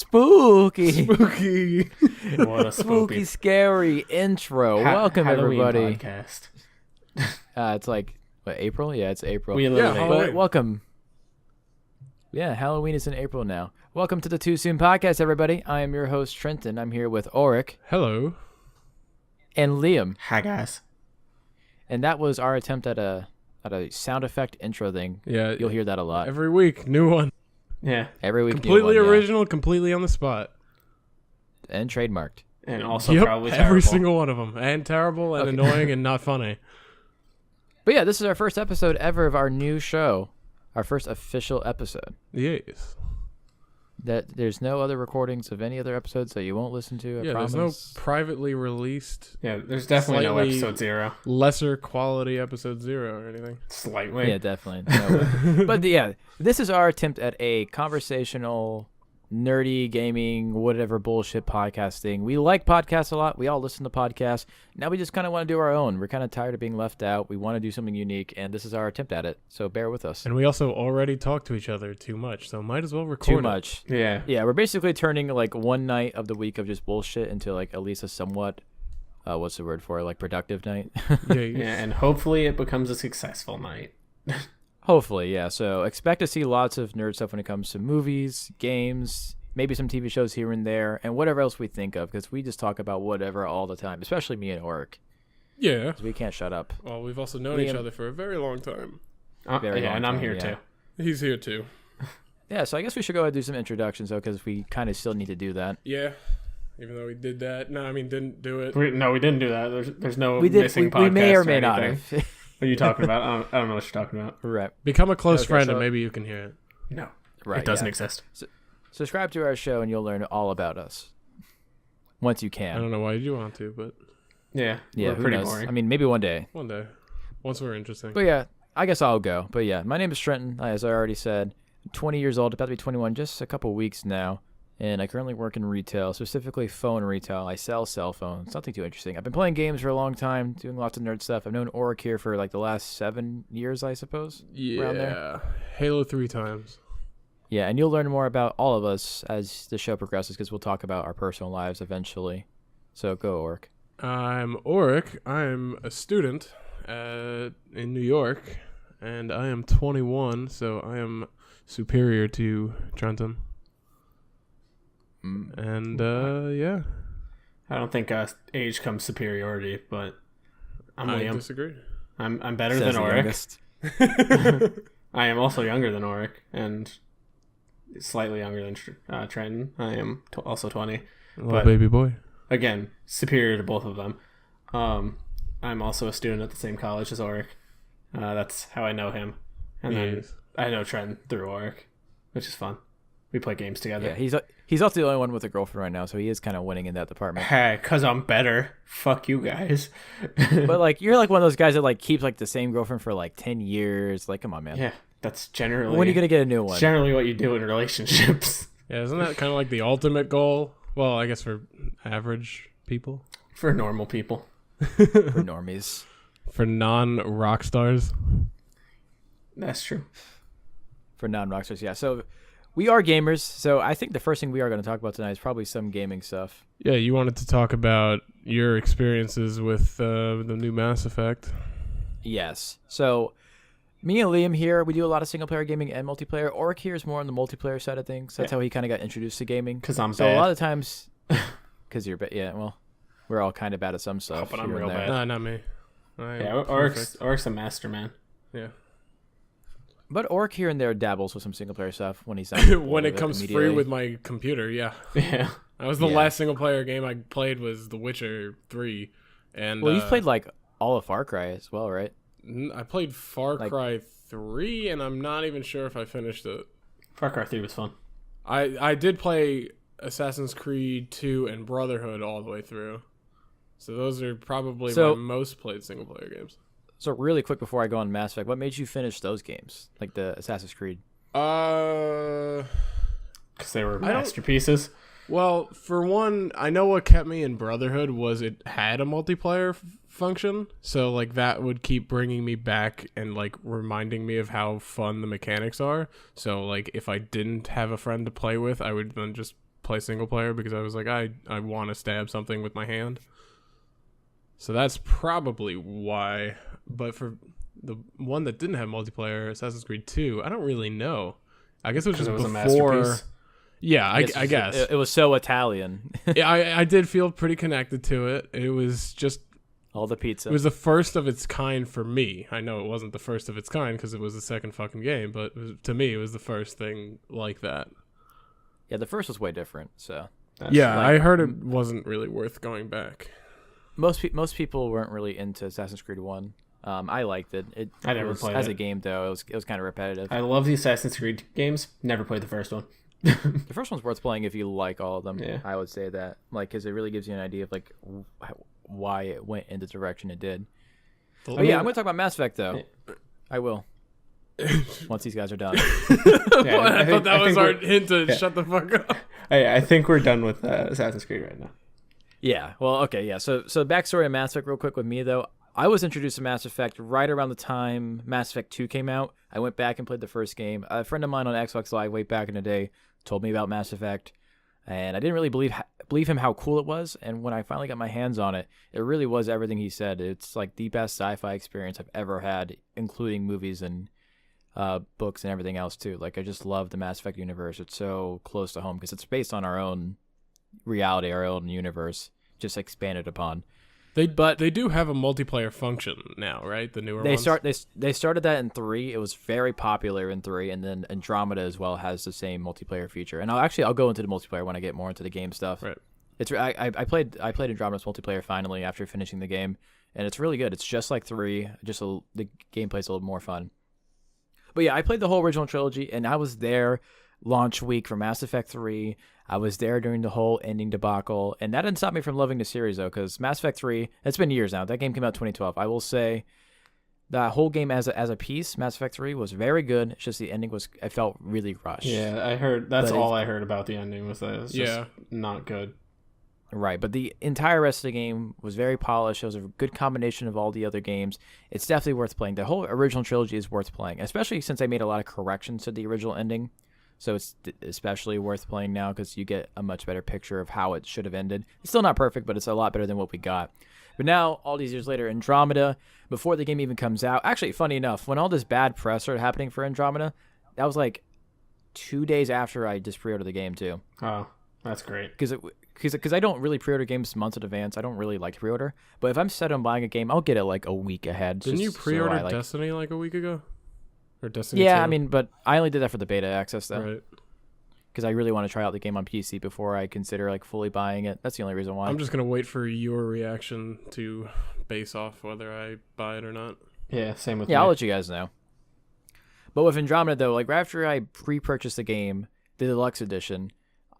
Spooky. What a Spooky, scary intro. Welcome, Halloween everybody. Podcast. It's like, what, April? Yeah, it's April. Halloween. Welcome. Yeah, Halloween is in April now. Welcome to the Too Soon Podcast, everybody. I am your host, Trenton. I'm here with Auric. Hello. And Liam. Hi, guys. And that was our attempt at a sound effect intro thing. Yeah. You'll hear that a lot. Every week, new one. Yeah. Every week. Completely new one, original, completely on the spot. yeah. And trademarked. And also probably terrible. Every single one of them. And terrible and annoying and not funny. But yeah, this is our first episode ever of our new show. Our first official episode. Yes. That there's no other recordings of any other episodes that you won't listen to. I promise. There's no privately released. Yeah, there's definitely no episode 0. Lesser quality episode 0 or anything. Slightly. Yeah, definitely. No. But yeah, this is our attempt at a conversational, nerdy, gaming, whatever bullshit podcasting. We like podcasts a lot. We all listen to podcasts. Now we just kind of want to do our own. We're kind of tired of being left out. We want to do something unique, and this is our attempt at it. So bear with us. And we also already talk to each other too much, so might as well record Too it. much. Yeah. Yeah, we're basically turning like one night of the week of just bullshit into like at least a somewhat, what's the word for it? Like productive night. Yeah, and hopefully it becomes a successful night. Hopefully, yeah. So expect to see lots of nerd stuff when it comes to movies, games, maybe some TV shows here and there, and whatever else we think of, because we just talk about whatever all the time, especially me and Auric. Yeah. 'Cause we can't shut up. Well, we've also known each other for a very long time. Very long and I'm time, here yeah. too. He's here too. Yeah, so I guess we should go ahead and do some introductions, though, because we kind of still need to do that. Yeah. Even though we did that. No, I mean, didn't do it. We didn't do that. There's no We did. missing podcast We may or may not anything. have. What are you talking about? I don't know what you're talking about. Right. Become a close Okay, friend so- and maybe you can hear it. No. Right. It doesn't yeah. exist. Subscribe to our show, and you'll learn all about us. Once you I can. don't know why you want to, but Yeah. Yeah, We're who pretty knows? boring. I mean, maybe one day. one day. Once we're interesting. But yeah, I guess I'll go. But yeah, my name is Trenton, as I already said. I'm 20 years old, about to be 21 just a couple weeks now. And I currently work in retail, specifically phone retail. I sell cell phones, nothing too interesting. I've been playing games for a long time, doing lots of nerd stuff. I've known Auric here for like the last 7 years, I suppose. Around there. Yeah. Halo 3 times. Yeah, and you'll learn more about all of us as the show progresses, because we'll talk about our personal lives eventually. So go, Auric. I'm Auric. I'm a student in New York, and I am 21, so I am superior to Trenton. And, yeah. I don't think age comes superiority, but I'm I Liam. disagree. I'm better Says than the Auric. youngest. I am also younger than Auric, and slightly younger than Trenton. I am also 20. Little But- baby boy. Again, superior to both of them. I'm also a student at the same college as Auric. That's how I know him. And then Yes. I know Trenton through Auric, which is fun. We play games together. Yeah, he's also the only one with a girlfriend right now, so he is kind of winning in that department. Hey, because I'm better. Fuck you guys. But like, you're like one of those guys that like keeps like the same girlfriend for like 10 years. Like, come on, man. Yeah, that's generally... When are you gonna get a new one? Generally what you do in relationships. Yeah, isn't that kind of like the ultimate goal? Well, I guess for average people. For normal people. For normies. For non-rock stars. That's true. For non-rockstars, yeah. So we are gamers. So I think the first thing we are going to talk about tonight is probably some gaming stuff. Yeah, you wanted to talk about your experiences with the new Mass Effect. Yes. So me and Liam here, we do a lot of single-player gaming and multiplayer. Auric here is more on the multiplayer side of things. That's how he kind of got introduced to gaming. Because I'm So bad. a lot of times, because you're bad. Yeah, well, we're all kind of bad at some stuff. but I'm here and real there. bad. Nah, not me. I am Yeah, perfect. Auric's a master, man. Yeah. But Auric here and there dabbles with some single-player stuff when he's not When it comes free with my computer, yeah. Yeah. That was the Yeah. last single player game I played was The Witcher 3. And Well, you've played like all of Far Cry as well, right? I played Far like- Cry 3 and I'm not even sure if I finished it. Far Cry 3 was fun. I did play Assassin's Creed 2 and Brotherhood all the way through. So those are probably So- my most played single player games. So really quick before I go on Mass Effect, what made you finish those games, like the Assassin's Creed? Uh Because they were don't- masterpieces. Well, for one, I know what kept me in Brotherhood was it had a multiplayer function, so like that would keep bringing me back and like reminding me of how fun the mechanics are. So like if I didn't have a friend to play with, I would then just play single player because I was like, I want to stab something with my hand. So that's probably why. But for the one that didn't have multiplayer, Assassin's Creed 2, I don't really know. I guess it was just it was before. a masterpiece. Yeah, I guess. It was so Italian. Yeah, I did feel pretty connected to it. It was just All the pizza. it was the first of its kind for me. I know it wasn't the first of its kind because it was the second fucking game, but to me, it was the first thing like that. Yeah, the first was way different. So Yeah, like- I heard it wasn't really worth going back. most people weren't really into Assassin's Creed 1. I liked it. I never was, played as it. a game though. It was kind of repetitive. I love the Assassin's Creed games. Never played the first one. The first one's worth playing if you like all of them. Yeah. I would say that, like, because it really gives you an idea of like why it went in the direction it did. Oh yeah, I'm gonna talk about Mass Effect though. I will. Once these guys are done. Yeah, I thought that was our we're- hint to shut the fuck up. I think we're done with Assassin's Creed right now. Yeah. Well, okay. Yeah. So backstory of Mass Effect real quick with me though. I was introduced to Mass Effect right around the time Mass Effect 2 came out. I went back and played the first game. A friend of mine on Xbox Live way back in the day told me about Mass Effect, and I didn't really believe him how cool it was. And when I finally got my hands on it, it really was everything he said. It's like the best sci-fi experience I've ever had, including movies and books and everything else too. Like, I just love the Mass Effect universe. It's so close to home because it's based on our own reality, our own universe, just expanded upon. They do have a multiplayer function now, right? The newer ones. They started that in 3. It was very popular in 3, and then Andromeda as well has the same multiplayer feature. And I'll go into the multiplayer when I get more into the game stuff. Right. I played Andromeda's multiplayer finally after finishing the game, and it's really good. It's just like 3, the gameplay's a little more fun. But yeah, I played the whole original trilogy, and I was there launch week for Mass Effect 3. I was there during the whole ending debacle, and that didn't stop me from loving the series, though, because Mass Effect 3, it's been years now. That game came out 2012. I will say that whole game as a piece, Mass Effect 3, was very good. It's just the ending I felt really rushed. Yeah, I heard. That's But all I heard about the ending was that it was just not good. Right, but the entire rest of the game was very polished. It was a good combination of all the other games. It's definitely worth playing. The whole original trilogy is worth playing, especially since I made a lot of corrections to the original ending. So it's especially worth playing now because you get a much better picture of how it should have ended. It's still not perfect, but it's a lot better than what we got. But now, all these years later, Andromeda, before the game even comes out, actually, funny enough, when all this bad press started happening for Andromeda, that was like 2 days after I just pre-ordered the game too. Oh, that's great. Because I don't really pre-order games months in advance. I don't really like to pre-order. But if I'm set on buying a game, I'll get it like a week ahead. Didn't you so pre-order I, like, Destiny like a week ago? Or Destiny Yeah, 2? I mean, but I only did that for the beta access though. Right. Because I really want to try out the game on PC before I consider like fully buying it. That's the only reason why. I'm just going to wait for your reaction to base off whether I buy it or not. Yeah, same with Yeah, me. I'll let you guys know. But with Andromeda though, like right after I pre-purchased the game, the deluxe edition,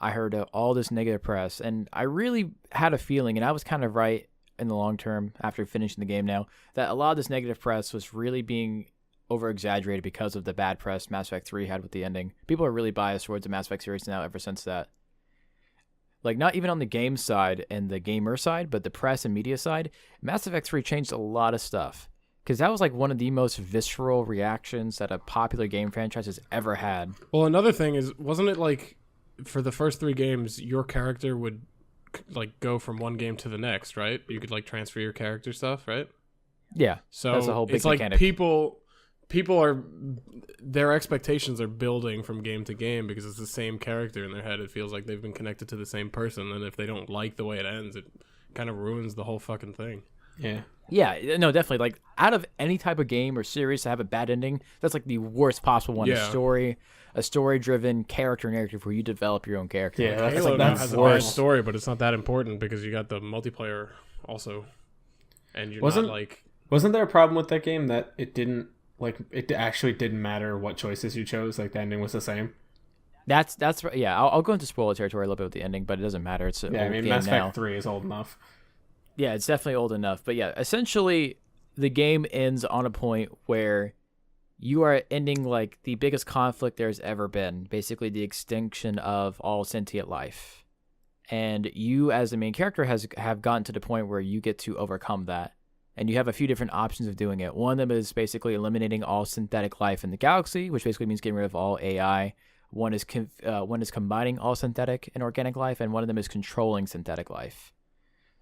I heard all this negative press, and I really had a feeling, and I was kind of right in the long term after finishing the game now, that a lot of this negative press was really being over-exaggerated because of the bad press Mass Effect 3 had with the ending. People are really biased towards the Mass Effect series now ever since that. Like, not even on the game side and the gamer side, but the press and media side, Mass Effect 3 changed a lot of stuff. Because that was like one of the most visceral reactions that a popular game franchise has ever had. Well, another thing is, wasn't it like for the first 3 games, your character would like go from one game to the next, right? You could like transfer your character stuff, right? Yeah, So that's a whole big it's like mechanic. people are their expectations are building from game to game because it's the same character in their head. It feels like they've been connected to the same person, and if they don't like the way it ends, it kind of ruins the whole fucking thing. Yeah. Yeah, no, definitely. Like, out of any type of game or series to have a bad ending, that's like the worst possible one. Yeah. A story-driven character narrative where you develop your own character. Yeah, Like, that's Halo like now that's has a bad worse. story, but it's not that important because you got the multiplayer also, and you're Wasn't- not like Wasn't there a problem with that game that it actually didn't matter what choices you chose? Like the ending was the same. that's yeah. I'll go into spoiler territory a little bit with the ending, but it doesn't matter. It's an Yeah, I old mean, game Mass now. Effect 3 is old enough. Yeah, it's definitely old enough. But yeah, essentially, the game ends on a point where you are ending like the biggest conflict there's ever been, basically the extinction of all sentient life. And you, as the main character, have gotten to the point where you get to overcome that. And you have a few different options of doing it. One of them is basically eliminating all synthetic life in the galaxy, which basically means getting rid of all AI. one is combining all synthetic and organic life, and one of them is controlling synthetic life.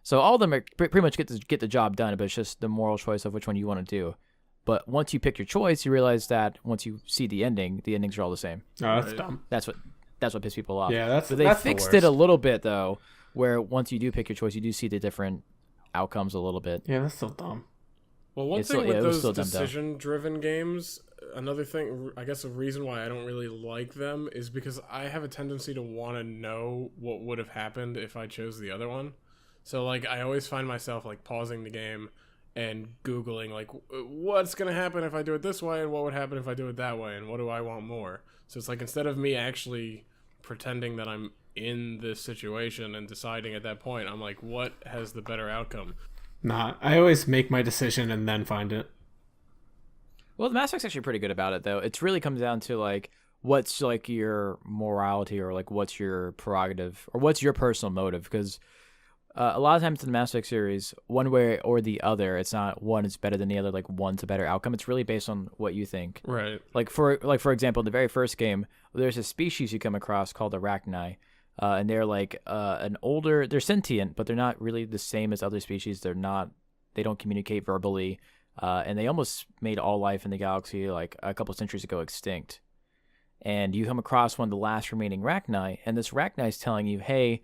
So all of them are pretty much get the job done, but it's just the moral choice of which one you want to do. But once you pick your choice, you realize that once you see the endings are all the same. Oh, that's dumb. That's what pisses people off. Yeah, that's but they that's fixed the it worst. a little bit though, where once you do pick your choice, you do see the different outcomes a little bit. Yeah, that's still dumb. Well, one It's thing still- with yeah, it was those still dumb, though. decision-driven games, another thing, I guess a reason why I don't really like them is because I have a tendency to want to know what would have happened if I chose the other one. So, like, I always find myself, like, pausing the game and Googling, like, what's going to happen if I do it this way, and what would happen if I do it that way, and what do I want more? So it's like, instead of me actually pretending that I'm in this situation and deciding at that point, I'm like, what has the better outcome? Nah, I always make my decision and then find it. Well, the Mass Effect's actually pretty good about it, though. It really comes down to, like, what's, like, your morality or, like, what's your prerogative or what's your personal motive. Because a lot of times in the Mass Effect series, one way or the other, it's not one is better than the other, like, one's a better outcome. It's really based on what you think. Right. Like, for example, in the very first game, there's a species you come across called Arachni. And they're, like, they're sentient, but they're not really the same as other species. They don't communicate verbally. And they almost made all life in the galaxy like a couple centuries ago extinct. And you come across one of the last remaining Arachni, and this Arachni is telling you, hey,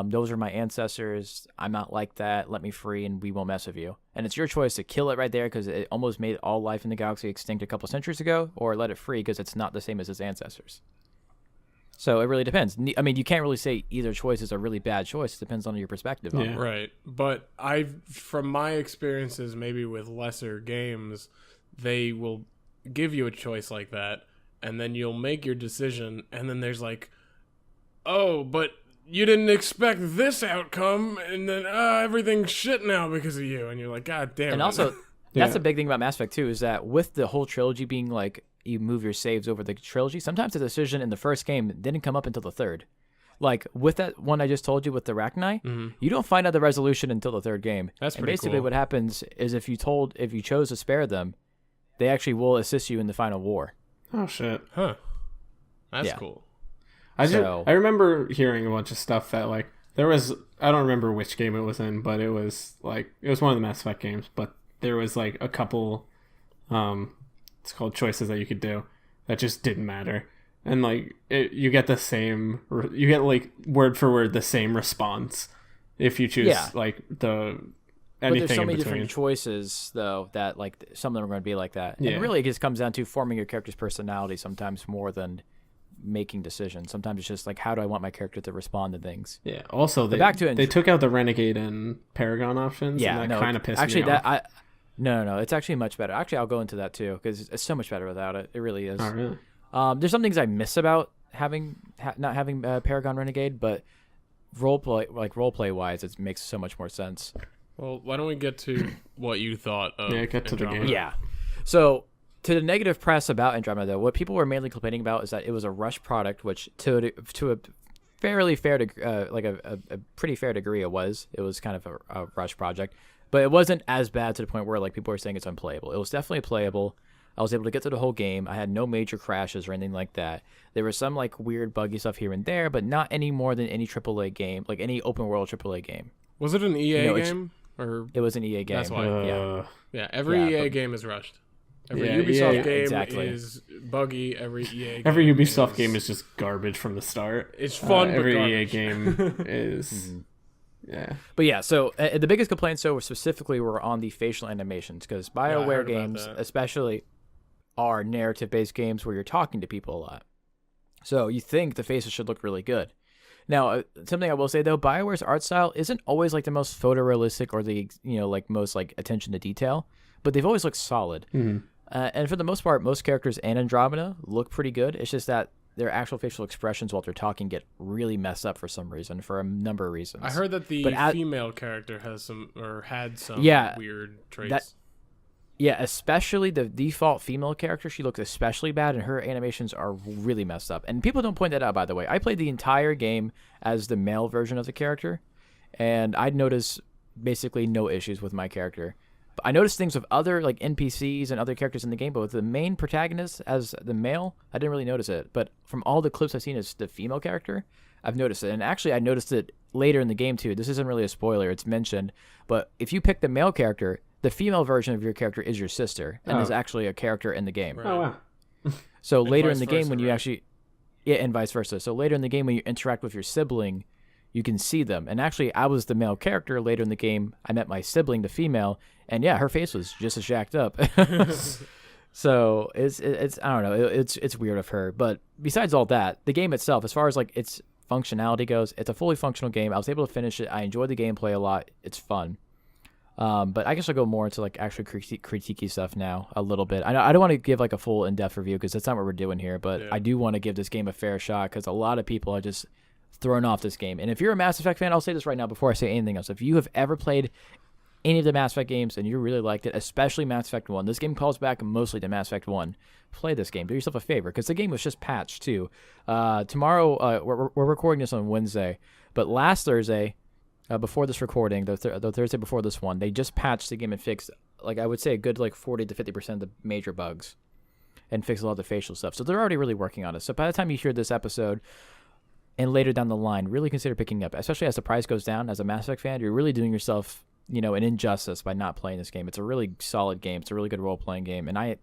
those are my ancestors. I'm not like that. Let me free, and we won't mess with you. And it's your choice to kill it right there because it almost made all life in the galaxy extinct a couple centuries ago, or let it free because it's not the same as its ancestors. So it really depends. I mean, you can't really say either choice is a really bad choice. It depends on your perspective on Yeah. it. Right. But from my experiences, maybe with lesser games, they will give you a choice like that, and then you'll make your decision, and then there's like, oh, but you didn't expect this outcome, and then everything's shit now because of you, and you're like, God damn it. And also, that's Yeah. the big thing about Mass Effect 2 is that with the whole trilogy being like you move your saves over the trilogy, sometimes the decision in the first game didn't come up until the third. Like with that one I just told you with the Arachni, you don't find out the resolution until the third game. That's and pretty basically cool. what happens is if you chose to spare them, they actually will assist you in the final war. Oh shit! Huh. That's Yeah. cool. So- I remember hearing a bunch of stuff that like there was, I don't remember which game it was in, but it was one of the Mass Effect games, but there was like a couple it's called choices that you could do that just didn't matter, and like you get like word for word the same response if you choose like the But anything there's so in many between. different choices, though, that like some of them are going to be like that. Yeah. And really, it just comes down to forming your character's personality sometimes more than making decisions. Sometimes it's just like, how do I want my character to respond to things? Yeah. Also, back to it- they took out the Renegade and Paragon options. Yeah, and no, that kind of pissed actually, me off. no, it's actually much better. Actually, I'll go into that too because it's so much better without it. It really is. Oh, really? There's some things I miss about not having Paragon Renegade, but roleplay wise, it makes so much more sense. Well, why don't we get to what you thought of Yeah, get to the Andromeda? game. Yeah. So to the negative press about Andromeda, though, what people were mainly complaining about is that it was a rush product, which to a fairly fair a pretty fair degree it was. It was kind of a rush project, but it wasn't as bad to the point where like people were saying it's unplayable. It was definitely playable. I was able to get through the whole game. I had no major crashes or anything like that. There was some like weird buggy stuff here and there, but not any more than any AAA game, like any open world AAA game. Was it an EA No, it's- game? Or It was an EA game. That's why. Yeah. every Yeah, EA but- game is rushed. Every Yeah, Ubisoft yeah, game exactly. is buggy. Every EA game Every Ubisoft game is just garbage from the start. It's fun, but every EA garbage. game is yeah. But yeah, so the biggest complaints though specifically were on the facial animations because I BioWare heard about games, that. especially, are narrative-based games where you're talking to people a lot. So you think the faces should look really good. Now, something I will say though, BioWare's art style isn't always like the most photorealistic or the like most like attention to detail, but they've always looked solid. And for the most part, most characters in Andromeda look pretty good. It's just that their actual facial expressions while they're talking get really messed up for some reason, for a number of reasons. I heard that the But female character had some Yeah, weird traits. Yeah, especially the default female character. She looks especially bad, and her animations are really messed up. And people don't point that out, by the way. I played the entire game as the male version of the character, and I'd notice basically no issues with my character. I noticed things with other like NPCs and other characters in the game, but with the main protagonist as the male, I didn't really notice it. But from all the clips I've seen as the female character, I've noticed it. And actually, I noticed it later in the game too. This isn't really a spoiler; it's mentioned. But if you pick the male character, the female version of your character is your sister, and is actually a character in the game. Right. Oh wow. So And later vice in the game, versa, when you right? actually, yeah, and vice versa. So later in the game, when you interact with your sibling, you can see them. And actually, I was the male character. Later in the game, I met my sibling, the female, and yeah, her face was just as jacked up. So it's I don't know, it's weird of her. But besides all that, the game itself, as far as like its functionality goes, it's a fully functional game. I was able to finish it. I enjoyed the gameplay a lot. It's fun. But I guess I'll go more into like actual critiquey stuff now a little bit. I don't want to give like a full in-depth review because that's not what we're doing here. But Yeah. I do want to give this game a fair shot because a lot of people are just thrown off this game. And if you're a Mass Effect fan, I'll say this right now before I say anything else. If you have ever played any of the Mass Effect games and you really liked it, especially Mass Effect 1, this game calls back mostly to Mass Effect 1. Play this game. Do yourself a favor because the game was just patched too. Tomorrow, we're recording this on Wednesday, but last Thursday, before this recording, the Thursday before this one, they just patched the game and fixed, like I would say, a good like 40 to 50% of the major bugs and fixed a lot of the facial stuff. So they're already really working on it. So by the time you hear this episode and later down the line, really consider picking up, especially as the price goes down. As a Mass Effect fan, you're really doing yourself, an injustice by not playing this game. It's a really solid game. It's a really good role-playing game. And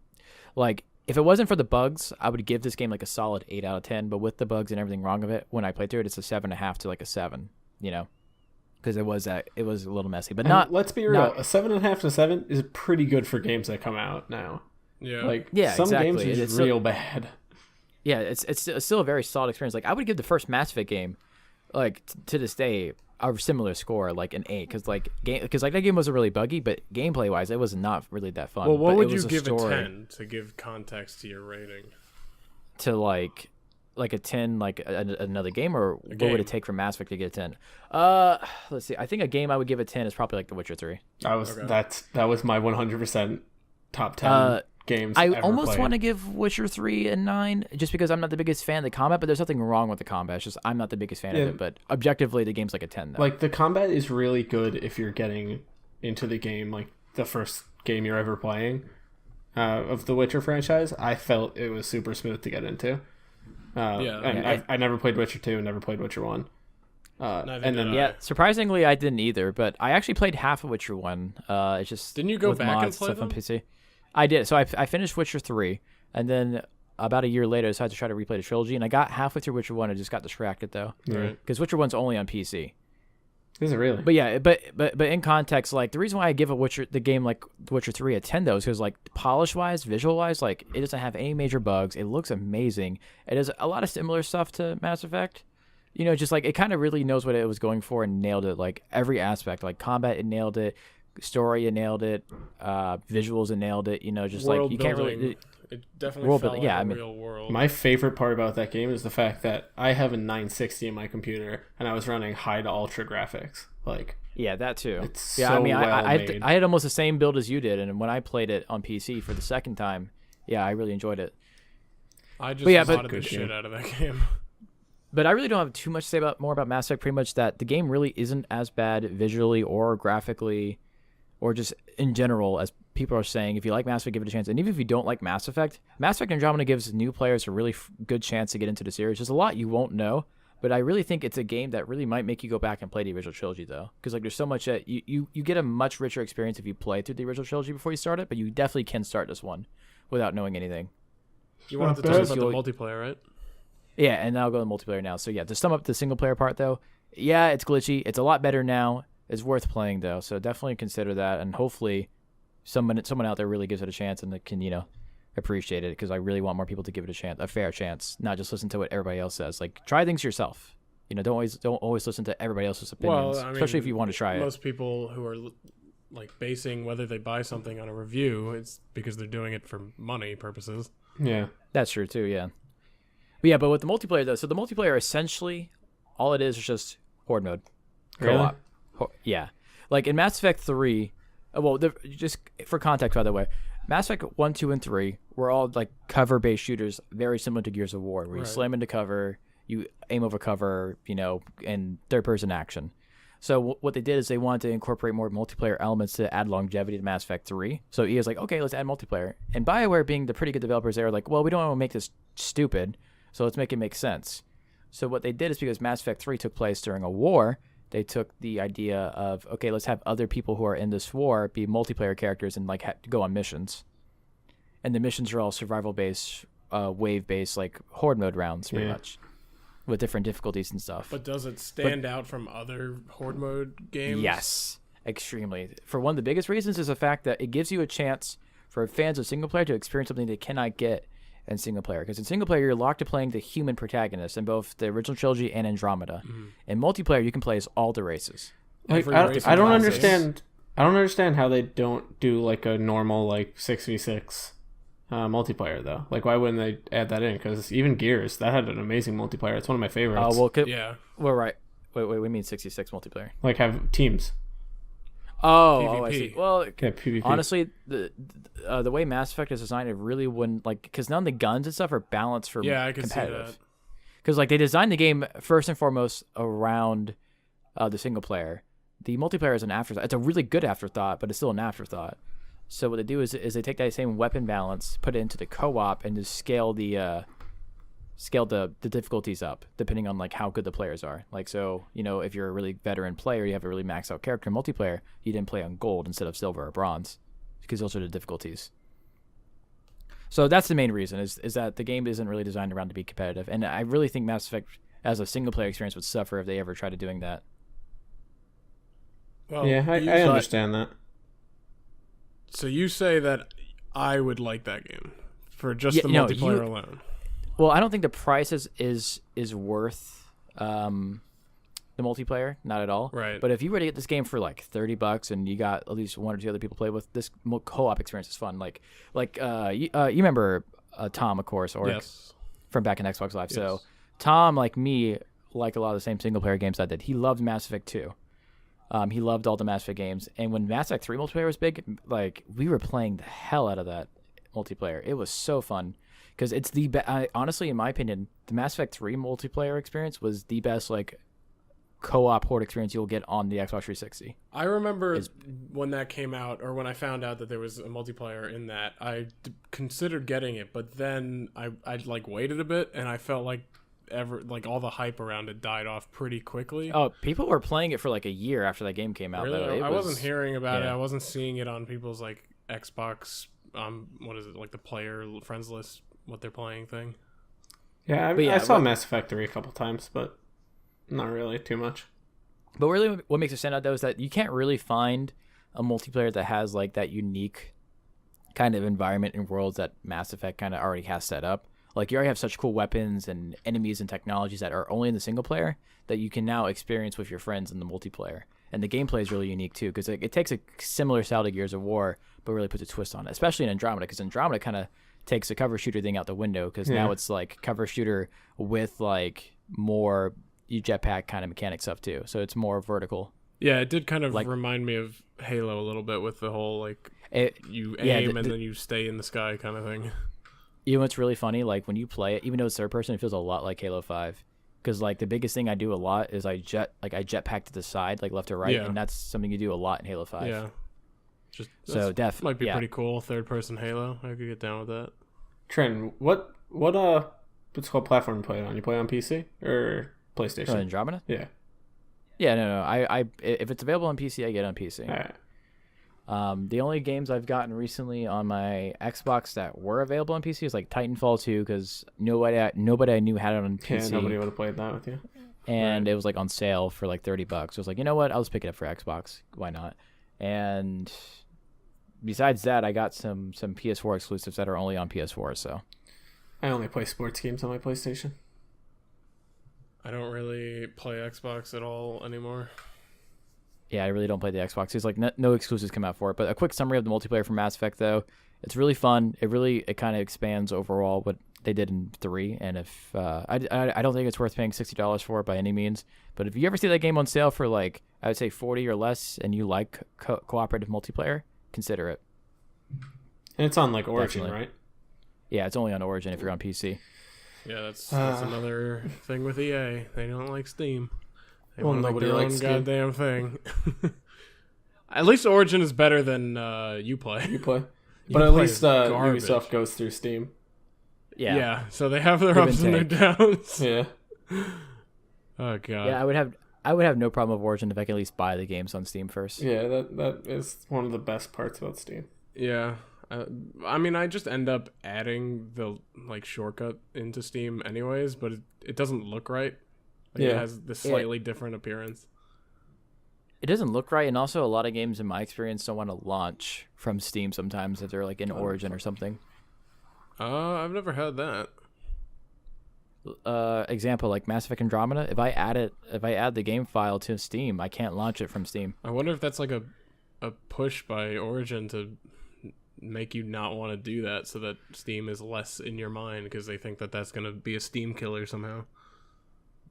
if it wasn't for the bugs, I would give this game like a solid 8 out of 10. But with the bugs and everything wrong with it, when I played through it, it's a 7.5 to like a 7, because it was a little messy. But And let's be real, a 7.5 to 7 is pretty good for games that come out now. Yeah. Like Yeah, some exactly. games are It's real bad. yeah, it's still a very solid experience. Like I would give the first Mass Effect game, like to this day, a similar score, like an 8, because that game wasn't really buggy, but gameplay wise, it was not really that fun. Well, what But would it was you a give a story 10 to give context to your rating? to like a 10, like another game, or what would game. it take for Mass Effect to get a 10? Let's see. I think a game I would give a 10 is probably like The Witcher 3. That was my 100% top 10 games. I ever almost played. want to give Witcher 3 a 9 just because I'm not the biggest fan of the combat, but there's nothing wrong with the combat. It's just I'm not the biggest fan of it, but objectively the game's like a 10 though. Like the combat is really good if you're getting into the game, like the first game you're ever playing of the Witcher franchise. I felt it was super smooth to get into. I never played Witcher 2, never played Witcher 1. And then Yeah, surprisingly, I didn't either, but I actually played half of Witcher 1. It's just Didn't you go with back and mods play stuff on them? PC. I did. So I finished Witcher 3, and then about a year later, I decided to try to replay the trilogy, and I got halfway through Witcher 1. I just got distracted, though, Right. because Witcher 1's only on PC. is it really? But yeah, but in context, like the reason why I give the game like Witcher 3 a 10 though is because like polish wise, visual wise, like it doesn't have any major bugs. It looks amazing. It has a lot of similar stuff to Mass Effect. Just like it kind of really knows what it was going for and nailed it. Like every aspect, like combat, it nailed it. Story, it nailed it. Visuals, it nailed it. Just World like you can't building, really. it definitely world felt building, yeah, like I a mean- real world. My favorite part about that game is the fact that I have a 960 in my computer and I was running high to ultra graphics. Like Yeah, that too. It's yeah, so I mean, well I made. had almost the same build as you did, and when I played it on PC for the second time, yeah, I really enjoyed it. I just yeah, modded but- the shit out of that game. But I really don't have too much to say more about Mass Effect. Pretty much that the game really isn't as bad visually or graphically, or just in general as people are saying. If you like Mass Effect, give it a chance. And even if you don't like Mass Effect Andromeda gives new players a really good chance to get into the series. There's a lot you won't know, but I really think it's a game that really might make you go back and play the original trilogy though, because like there's so much that you get a much richer experience if you play through the original trilogy before you start it. But you definitely can start this one without knowing anything. You wanted to Not talk bad. about the multiplayer, right? Yeah, and now I'll go to multiplayer now. So yeah, to sum up the single player part though, yeah, it's glitchy. It's a lot better now. It's worth playing though, so definitely consider that, and hopefully someone out there really gives it a chance and that can appreciate it, because I really want more people to give it a fair chance, not just listen to what everybody else says. Like try things yourself. Don't always listen to everybody else's opinions, Well, I mean, especially if you want to try it. Most people who are like basing whether they buy something on a review, it's because they're doing it for money purposes. yeah. That's true too, yeah. But with the multiplayer though, so the multiplayer essentially all it is just horde mode. Really? Co-op. Yeah. Like in Mass Effect 3, just for context by the way, Mass Effect 1, 2, and 3 were all like cover-based shooters, very similar to Gears of War, where you Right. slam into cover, you aim over cover, and third-person action. So what they did is they wanted to incorporate more multiplayer elements to add longevity to Mass Effect 3. So EA was like, okay, let's add multiplayer. And BioWare, being the pretty good developers, they were like, well, we don't want to make this stupid, so let's make it make sense. So what they did is, because Mass Effect 3 took place during a war, they took the idea of, okay, let's have other people who are in this war be multiplayer characters and like go on missions. And the missions are all survival-based, wave-based, like horde mode rounds, pretty much, with different difficulties and stuff. But does it stand out from other horde mode games? Yes, extremely. For one of the biggest reasons is the fact that it gives you a chance for fans of single player to experience something they cannot get in single player. Because in single player, you're locked to playing the human protagonist in both the original trilogy and Andromeda. In multiplayer, you can play as all the races. Like, I don't understand. I don't understand how they don't do like a normal like 6v6 multiplayer though. Like, why wouldn't they add that in? Because even Gears, that had an amazing multiplayer. It's one of my favorites. Well, right. Wait, we mean 66 multiplayer. Like, have teams. Oh, I see. Well, PvP. honestly, the way Mass Effect is designed, it really wouldn't, like, because none of the guns and stuff are balanced for I can competitive. see that. Because like they designed the game first and foremost around the single player. The multiplayer is an afterthought. It's a really good afterthought, but it's still an afterthought. So what they do is they take that same weapon balance, put it into the co-op, and just scale the difficulties up depending on like how good the players are. Like, so, you know, if you're a really veteran player, you have a really maxed out character in multiplayer, you didn't play on gold instead of silver or bronze, because those are the difficulties. So that's the main reason is that the game isn't really designed around to be competitive, and I really think Mass Effect as a single player experience would suffer if they ever tried to doing that. Well, yeah, I understand that. So you say that I would like that game for just the multiplayer alone. Well, I don't think the price is worth the multiplayer, not at all. Right. But if you were to get this game for like $30 and you got at least one or two other people play with, this co-op experience is fun. Like you remember Tom, of course, Auric, yes, from back in Xbox Live. Yes. So Tom, like me, like a lot of the same single player games I did. He loved Mass Effect 2. He loved all the Mass Effect games, and when Mass Effect 3 multiplayer was big, like we were playing the hell out of that multiplayer. It was so fun. Because it's honestly, in my opinion, the Mass Effect 3 multiplayer experience was the best like co-op horde experience you'll get on the Xbox 360. I remember when that came out, or when I found out that there was a multiplayer in that, I considered getting it, but then I like waited a bit, and I felt like all the hype around it died off pretty quickly. Oh, people were playing it for like a year after that game came out. Really? I wasn't hearing about it. I wasn't seeing it on people's like Xbox. What is it, like the player friends list? What they're playing thing. Yeah, I saw Mass Effect 3 a couple times, but not really too much. But really what makes it stand out though is that you can't really find a multiplayer that has like that unique kind of environment and worlds that Mass Effect kind of already has set up. Like, you already have such cool weapons and enemies and technologies that are only in the single player that you can now experience with your friends in the multiplayer. And the gameplay is really unique too, because it takes a similar style to Gears of War, but really puts a twist on it, especially in Andromeda, because Andromeda kind of takes the cover shooter thing out the window, because now it's like cover shooter with like more jetpack kind of mechanic stuff too, so it's more vertical. Yeah, it did kind of like remind me of Halo a little bit, with the whole like you aim and then you stay in the sky kind of thing. You know what's really funny? Like, when you play it, even though it's third person, it feels a lot like Halo 5. Because like the biggest thing I do a lot is I jetpack to the side, like left to right, and that's something you do a lot in Halo 5. Yeah. So might be pretty cool. Third person Halo. I could get down with that. Trenton, what's called platform you play it on? You play on PC or PlayStation? Andromeda? Yeah. Yeah, no. I if it's available on PC, I get it on PC. All right. The only games I've gotten recently on my Xbox that were available on PC is like Titanfall 2, because nobody I knew had it on PC. Yeah, nobody would have played that with you. And it was like on sale for like $30. So I was like, you know what? I'll just pick it up for Xbox. Why not? And besides that, I got some PS4 exclusives that are only on PS4. So I only play sports games on my PlayStation. I don't really play Xbox at all anymore. Yeah, I really don't play the Xbox. There's like no exclusives come out for it. But a quick summary of the multiplayer for Mass Effect, though. It's really fun. It kind of expands overall what they did in 3. And if I don't think it's worth paying $60 for it by any means. But if you ever see that game on sale for like, I would say 40 or less, and you like cooperative multiplayer, consider it. And it's on like Origin, Definitely. right? Yeah, it's only on Origin if you're on PC. Yeah, that's another thing with EA. They don't like Steam. They Well, want to make nobody their own likes Steam. goddamn thing. At least Origin is better than Uplay. Uplay. But at Uplay least is garbage. Ubisoft goes through Steam. Yeah, so they have their Give ups and and their downs. Yeah. Oh god. Yeah, I would have no problem with Origin if I could at least buy the games on Steam first. Yeah, that is one of the best parts about Steam. Yeah. I mean, I just end up adding the shortcut into Steam anyways, but it doesn't look right. Like, Yeah. It has this slightly different appearance. It doesn't look right, and also a lot of games in my experience don't want to launch from Steam sometimes if they're like in Origin or something. I've never had that. Example like Mass Effect Andromeda, if I add the game file to Steam, I can't launch it from Steam. I wonder if that's like a push by Origin to make you not want to do that so that Steam is less in your mind because they think that that's going to be a Steam killer somehow.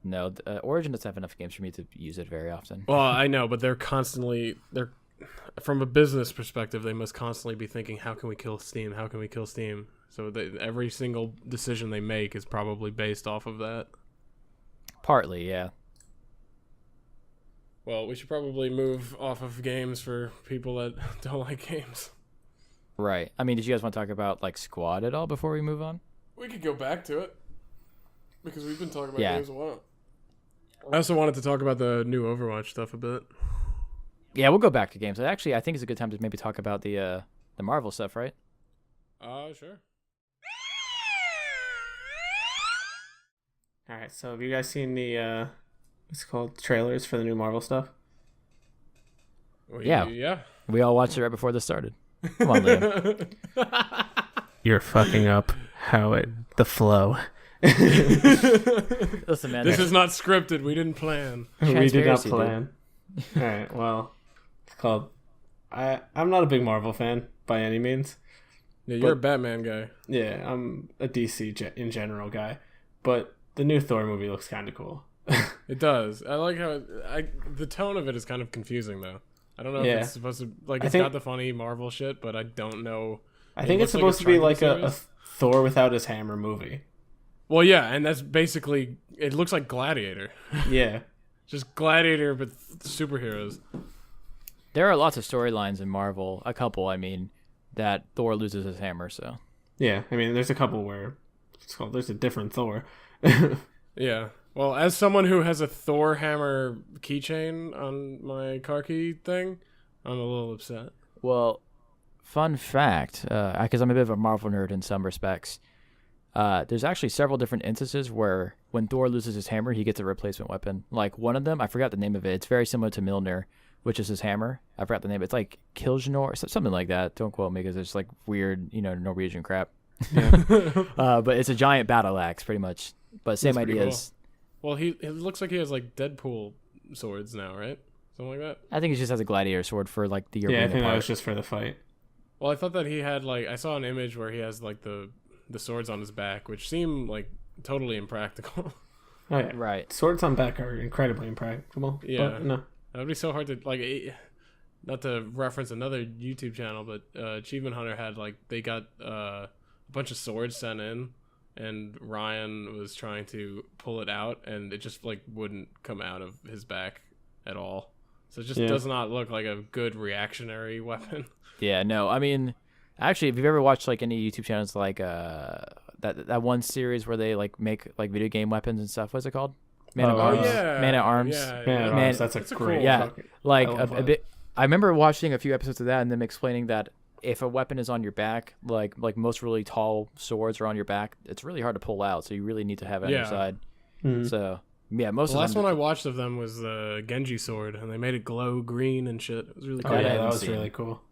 No, Origin doesn't have enough games for me to use it very often. Well, I know, but they're from a business perspective, they must constantly be thinking, how can we kill Steam? How can we kill Steam? So every single decision they make is probably based off of that. Partly, yeah. Well, we should probably move off of games for people that don't like games. Right. I mean, did you guys want to talk about like Squad at all before we move on? We could go back to it because we've been talking about Yeah. games a while. I also wanted to talk about the new Overwatch stuff a bit. Yeah, we'll go back to games. Actually, I think it's a good time to maybe talk about the Marvel stuff, right? Sure. All right, so have you guys seen the what's it called, trailers for the new Marvel stuff? Well, Yeah. Yeah. We all watched it right before this started. Come on, Liam. You're fucking up the flow. Listen, man. This is not scripted. We didn't plan. We did not Transparency, dude. plan. All right, well, it's called. I'm not a big Marvel fan by any means. Yeah, you're a But- Batman guy. Yeah, I'm a DC in general guy, but the new Thor movie looks kind of cool. It does. I like how the tone of it is kind of confusing though. I don't know Yeah. if it's supposed to I it's think- got the funny Marvel shit, but I don't know. I It think it's looks like supposed to be trying like a serious. Thor without his hammer movie. Well, yeah, and that's basically it. Looks like Gladiator, Yeah, just Gladiator, but superheroes. There are lots of storylines in Marvel, a couple, I mean, that Thor loses his hammer, so. yeah. I mean, there's a couple where it's called. There's a different Thor. Yeah. Well, as someone who has a Thor hammer keychain on my car key thing, I'm a little upset. Well, fun fact, because I'm a bit of a Marvel nerd in some respects, there's actually several different instances where when Thor loses his hammer, he gets a replacement weapon. Like one of them, I forgot the name of it. It's very similar to Mjolnir, which is his hammer. I forgot the name. It's like Kiljanor or something like that. Don't quote me because it's like weird, Norwegian crap. But it's a giant battle axe, pretty much. But same That's pretty ideas. Well, it looks like he has like Deadpool swords now, right? Something like that. I think he just has a gladiator sword for like the Yeah, arena I think that part. was just for the fight. Well, I thought that he had like I saw an image where he has like the swords on his back, which seem like totally impractical. Oh yeah, Right. swords on back are incredibly impracticable. Yeah. but no. That would be so hard to like. Not to reference another YouTube channel, but Achievement Hunter had like they got a bunch of swords sent in, and Ryan was trying to pull it out, and it just like wouldn't come out of his back at all. So it just Yeah. does not look like a good reactionary weapon. Yeah, no, I mean, actually, if you've ever watched like any YouTube channels like that one series where they like make like video game weapons and stuff, what's it called? Man at Oh, Arms. yeah. Man at Arms. Yeah, Man, yeah. Man, that's a that's a great. cool- Yeah. fucking- Like I love a that. bit. I remember watching a few episodes of that and them explaining that if a weapon is on your back, like most really tall swords are on your back, it's really hard to pull out. So you really need to have it on your Yeah. side. Mhm. So yeah, most The of last them. one I watched of them was the Genji sword, and they made it glow green and shit. It was really Oh cool. That I yeah, haven't that was seen. really cool.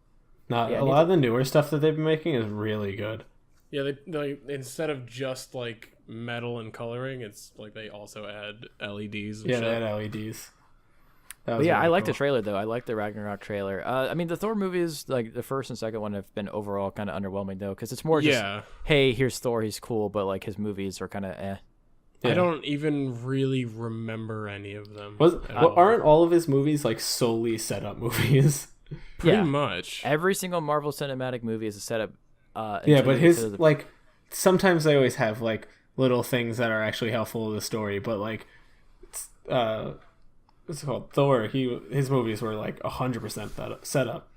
No, Yeah, I a need lot of the newer stuff that they've been making is really good. Yeah, they instead of just like metal and coloring, it's like they also add LEDs and Yeah, shit. they had LEDs. That But was yeah, really I like the cool. trailer though. I like the Ragnarok trailer. I mean, the Thor movies, like the first and second one, have been overall kind of underwhelming though, because it's more just, Yeah. hey, here's Thor, he's cool, but like his movies are kind of eh. Yeah. I don't even really remember any of them. at Well, all. aren't all of his movies like solely setup movies? Pretty Yeah. much. Every single Marvel cinematic movie is a setup. Yeah, until but they get his to the- like sometimes they always have like little things that are actually helpful to the story, but like it's, what's it called? Thor. His movies were like 100% that set up.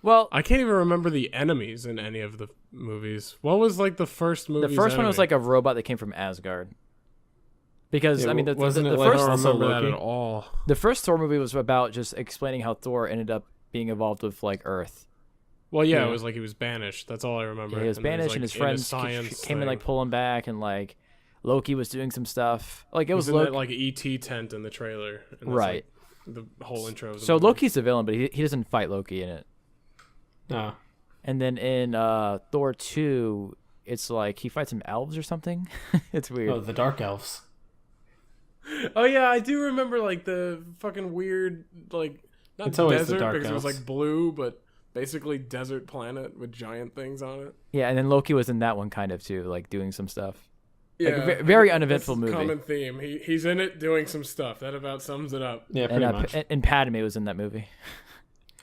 Well, I can't even remember the enemies in any of the movies. What was like the first movie? the first one was like a robot that came from Asgard. Because Yeah, I mean, the wasn't it the like I first don't also remember that Loki? at all. the first Thor movie was about just explaining how Thor ended up being involved with like Earth. Well, yeah, Yeah. it was like he was banished. That's all I remember. Yeah, he was And then banished, like, and his in a friends science came and thing. like pull him back, and like Loki was doing some stuff. Like it He was in Loki, that like ET tent in the trailer. And that's, right? like, the whole intro. Of the So movie. Loki's the villain, but he doesn't fight Loki in it. No. And then in Thor 2, it's like he fights some elves or something. It's weird. Oh, the Dark Elves. Oh yeah, I do remember like the fucking weird like not It's always the desert Dark because it was Elves. like blue, but basically desert planet with giant things on it. Yeah, and then Loki was in that one kind of too, like doing some stuff. Yeah, very uneventful that's a movie. Common theme. He's in it doing some stuff. That about sums it up. Yeah, pretty much. And Padme was in that movie.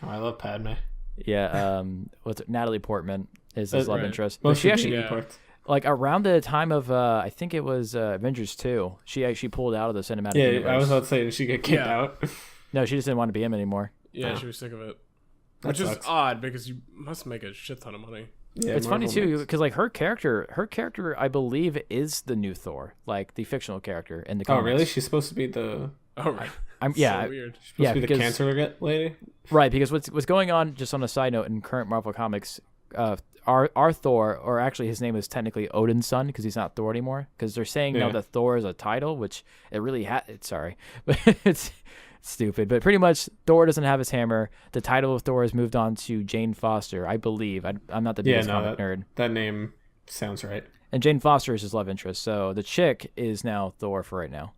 Oh, I love Padme. Yeah, what's it? Natalie Portman is his love right. interest. Well, But she actually, Yeah. like around the time of I think it was Avengers 2, she actually pulled out of the cinematic Yeah, universe. I was about to say, did she get kicked Yeah. out? No, she just didn't want to be him anymore. Yeah, Oh. she was sick of it, That which sucks. is odd because you must make a shit ton of money. Yeah, It's funny Marvel too makes- because like her character, I believe, is the new Thor, like the fictional character in the Oh, comics. really? She's supposed to be the Oh, right. I'm So yeah, weird. supposed Yeah, to be the because- cancer lady. right. Because what's going on? Just on a side note, in current Marvel comics, our Thor, or actually his name is technically Odin's son because he's not Thor anymore. Because they're saying now Yeah. that Thor is a title, which it really sorry, but it's stupid. But pretty much Thor doesn't have his hammer. The title of Thor has moved on to Jane Foster, I believe. I'm not the Yeah, biggest no, comic nerd. that name sounds right. And Jane Foster is his love interest. So the chick is now Thor for right now.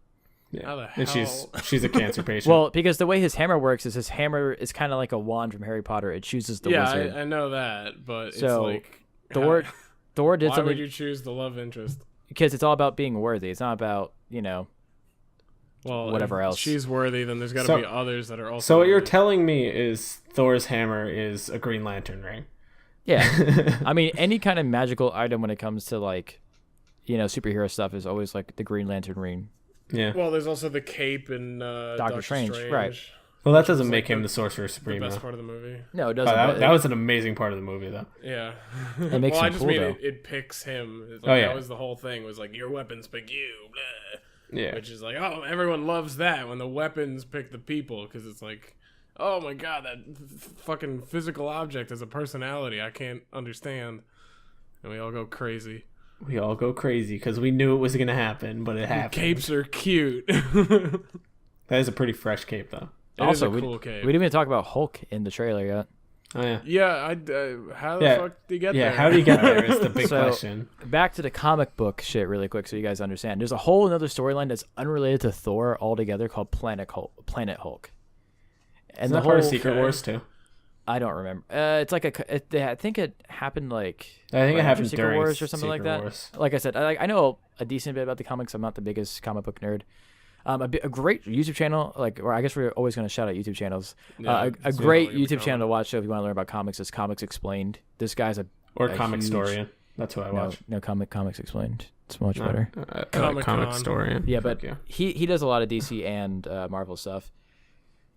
Yeah, How the and hell? she's a cancer patient. Well, because the way his hammer works is his hammer is kind of like a wand from Harry Potter. It chooses the Yeah, wizard. I know that, but So, it's like Thor did Why something would you choose the love interest? because it's all about being worthy. It's not about, Well, Whatever if else. she's worthy, then there's got to So- be others that are also. So what you're worthy. telling me is Thor's hammer is a Green Lantern ring. yeah. I mean, any kind of magical item when it comes to like, superhero stuff is always like the Green Lantern ring. Yeah. Well, there's also the cape in Doctor Strange, Strange, right. Well, that doesn't like make him the- the Sorcerer The Supreme. best though. part of the movie. No, it Oh, doesn't. that was an amazing part of the movie, though. Yeah, It makes well, I him just cool, mean though. it picks him. It's Oh, like, yeah. that was the whole thing. Was like your weapons pick you, blah. Yeah. Which is like, oh, everyone loves that when the weapons pick the people because it's like, oh my god, that fucking physical object has a personality I can't understand, and we all go crazy. We all go crazy because we knew it was going to happen, but it happened. Capes are cute. It That is a pretty fresh cape, though. Also, is a cool cape. we didn't even talk about Hulk in the trailer yet. Oh, yeah. Yeah, how the Yeah. fuck do you get Yeah, there? how do you get there is the big So- question. Back to the comic book shit really quick so you guys understand. There's a whole another storyline that's unrelated to Thor altogether called Planet Hulk. And Is the that part of whole Secret Wars, too? I don't remember. It's like I think it happened like I think right it after happened Secret during Wars or something like Secret that. Wars. Like I said, I know a decent bit about the comics. I'm not the biggest comic book nerd. A great YouTube channel, or I guess we're always going to shout out YouTube channels. Yeah, A it's great definitely YouTube the channel to watch if you want to learn about comics is Comics Explained. This guy's a Or a Comic huge- Historian. That's who I watch. No, Comics Explained. It's much better. Comic-Con. Comic Historian. Yeah, but Fuck he does a lot of DC and Marvel stuff.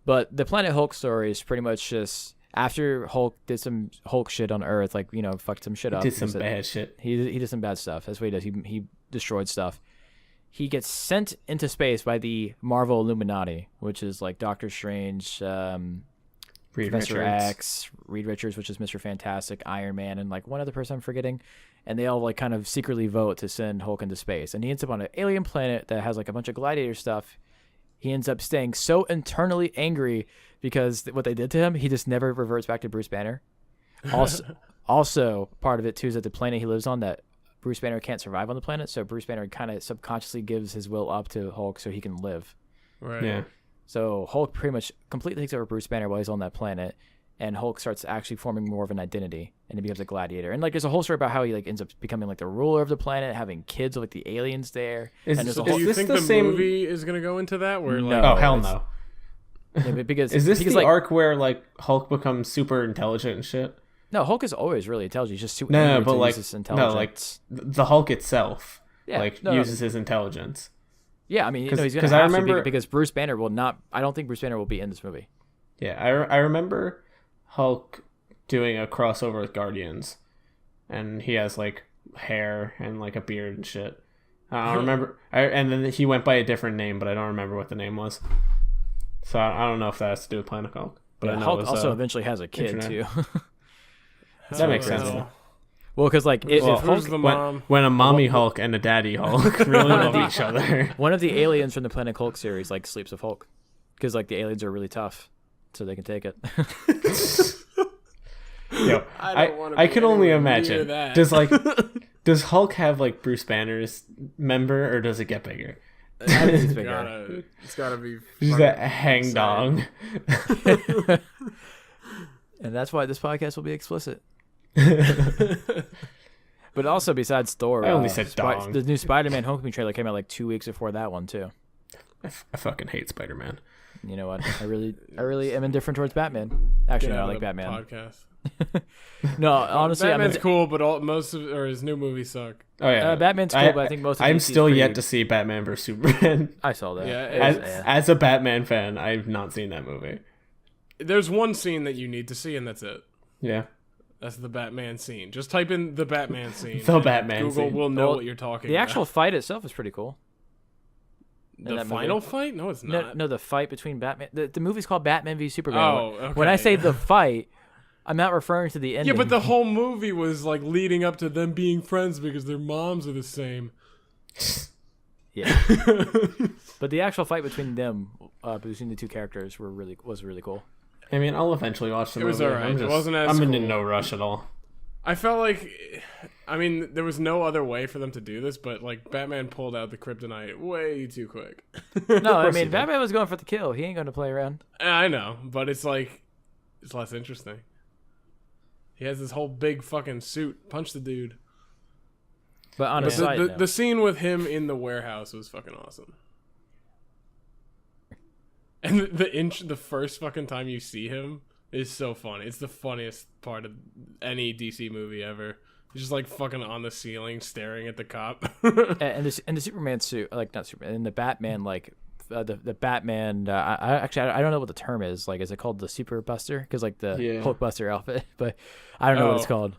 But the Planet Hulk story is pretty much just after Hulk did some Hulk shit on Earth, like fucked some shit up. Did some He said- bad shit. He did some bad stuff. That's what he does. He destroyed stuff. He gets sent into space by the Marvel Illuminati, which is like Doctor Strange, Reed Professor Richards. X, Reed Richards, which is Mr. Fantastic, Iron Man, and like one other person I'm forgetting. And they all like kind of secretly vote to send Hulk into space. And he ends up on an alien planet that has like a bunch of gladiator stuff. He ends up staying so internally angry because what they did to him, he just never reverts back to Bruce Banner. Also, part of it too is that the planet he lives on, that Bruce Banner can't survive on the planet, so Bruce Banner kind of subconsciously gives his will up to Hulk so he can live. Right. Yeah. So Hulk pretty much completely takes over Bruce Banner while he's on that planet, and Hulk starts actually forming more of an identity, and he becomes a gladiator. And like, there's a whole story about how he like ends up becoming like the ruler of the planet, having kids with the aliens there. Is- and there's a so whole Do you this think the the same- movie is gonna go into that? Where like, No. Oh, hell it's- no. yeah, but because Is this because, the like, arc where like Hulk becomes super intelligent and shit? No, Hulk is always really intelligent. He's just too No, angry but to like use his no, like intelligence. the Hulk itself, Yeah, like no, uses his intelligence. Yeah, I mean, he's going to 'cause I have to remember- because Bruce Banner will not. I don't think Bruce Banner will be in this movie. Yeah, I remember Hulk doing a crossover with Guardians, and he has like hair and like a beard and shit. I don't remember. And then he went by a different name, but I don't remember what the name was. So I don't know if that has to do with Planet Hulk. But Yeah, I know Hulk it was, also eventually has a kid internet. too. That makes sense. Hell. Well, because like if Well, Hulk, Who's the mom? When a mommy Hulk and a daddy Hulk really love each other. one of the aliens from the Planet Hulk series like sleeps with Hulk, because like the aliens are really tough, so they can take it. Yo, I don't wanna I be could only anywhere near imagine. that. Does Hulk have like Bruce Banner's member, or does it get bigger? I think it's bigger. It's gotta be. Just fucking a hang insane. dong. And that's why this podcast will be explicit. But also, besides Thor, I only said dong. the new Spider-Man Homecoming trailer came out like 2 weeks before that one too. I fucking hate Spider-Man. You know what? I really am indifferent towards Batman. Actually, Get no, I out like of the Batman. Podcast. No, honestly, Batman's I'm cool, but most of his new movies suck. Oh yeah, Batman's cool, but I think most of I'm DC's still yet pretty- to see Batman vs Superman. I saw that. Yeah, It was- As a Batman fan, I've not seen that movie. There's one scene that you need to see, and that's it. Yeah, That's the Batman scene. Just type in the Batman scene. The and Batman Google scene. will know Well, what you're talking the about. actual fight itself is pretty cool. in the that final movie. fight? No, it's No, not. no, the fight between Batman. The movie's called Batman v Superman. Oh, okay. When I say the fight, I'm not referring to the ending. Yeah, but the whole movie was like leading up to them being friends because their moms are the same. Yeah. But the actual fight between them, between the two characters, was really cool. I mean, I'll eventually watch the It movie. was alright. It wasn't as I'm in cool. no rush at all. I felt like, I mean, there was no other way for them to do this, but like Batman pulled out the kryptonite way too quick. No, I course he mean did. Batman was going for the kill. He ain't going to play around. I know, but it's like, it's less interesting. He has this whole big fucking suit. Punch the dude. But on a But side the note, scene with him in the warehouse was fucking awesome. And the first fucking time you see him is so funny. It's the funniest part of any DC movie ever. He's just like fucking on the ceiling staring at the cop. and the Superman suit, like not Superman, and the Batman, like the Batman. I don't know what the term is. Like, is it called the Super Buster? Because like the Yeah. Hulk Buster outfit, but I don't know what it's Oh. called.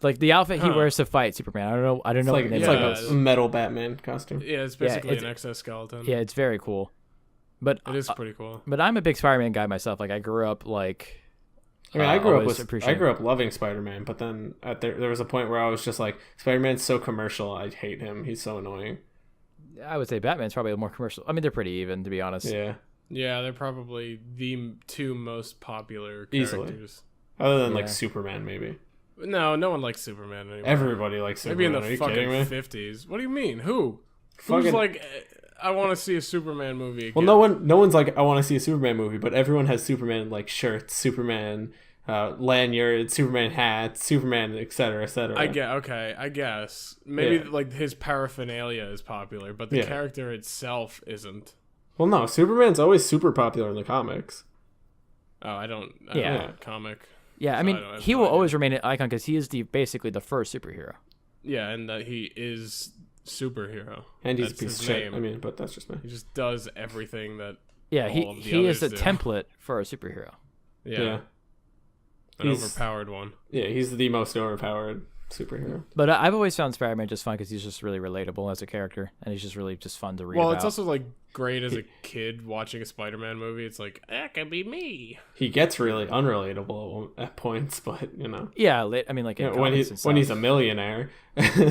Like the outfit he Huh. wears to fight Superman. I don't know. I don't know It's like, what the name it's of like it is. a metal Batman costume. Yeah, it's basically it's- an exoskeleton. Yeah, it's very cool. But It is pretty cool. but I'm a big Spider-Man guy myself. Like I grew up like. I mean, I grew always up appreciate- I grew up loving Spider-Man, but then there was a point where I was just like, Spider-Man's so commercial. I hate him. He's so annoying. I would say Batman's probably more commercial. I mean, they're pretty even, to be honest. Yeah, Yeah, they're probably the two most popular Easily. characters. other than Yeah. like Superman, maybe. No one likes Superman anymore. Everybody likes Maybe Superman. in Are the you kidding me? fucking 50s. What do you mean? Who? Fucking- Who's like, I want to see a Superman movie again? Well, no one's like, I want to see a Superman movie, but everyone has Superman like shirts, Superman lanyards, Superman hats, Superman, etc., etc. I guess. Maybe Yeah. like his paraphernalia is popular, but the Yeah. character itself isn't. Well, no, Superman's always super popular in the comics. Oh, I don't Yeah. know comic. Yeah, I So mean, I have he no will idea. always remain an icon because he is basically the first superhero. Yeah, and that he is superhero. And he's That's a piece his of shit. name. I mean, but that's just me. He just does everything that. Yeah, All of the he is the others do. template for a superhero. Yeah. An He's- overpowered one. Yeah, he's the most overpowered superhero. But I've always found Spider-Man just fun because he's just really relatable as a character, and he's just really just fun to read Well, about. it's also like great as a kid watching a Spider-Man movie. It's like that could be me. He gets really unrelatable at points, but you know, yeah, I mean, like in when comics and when he's stuff. a millionaire.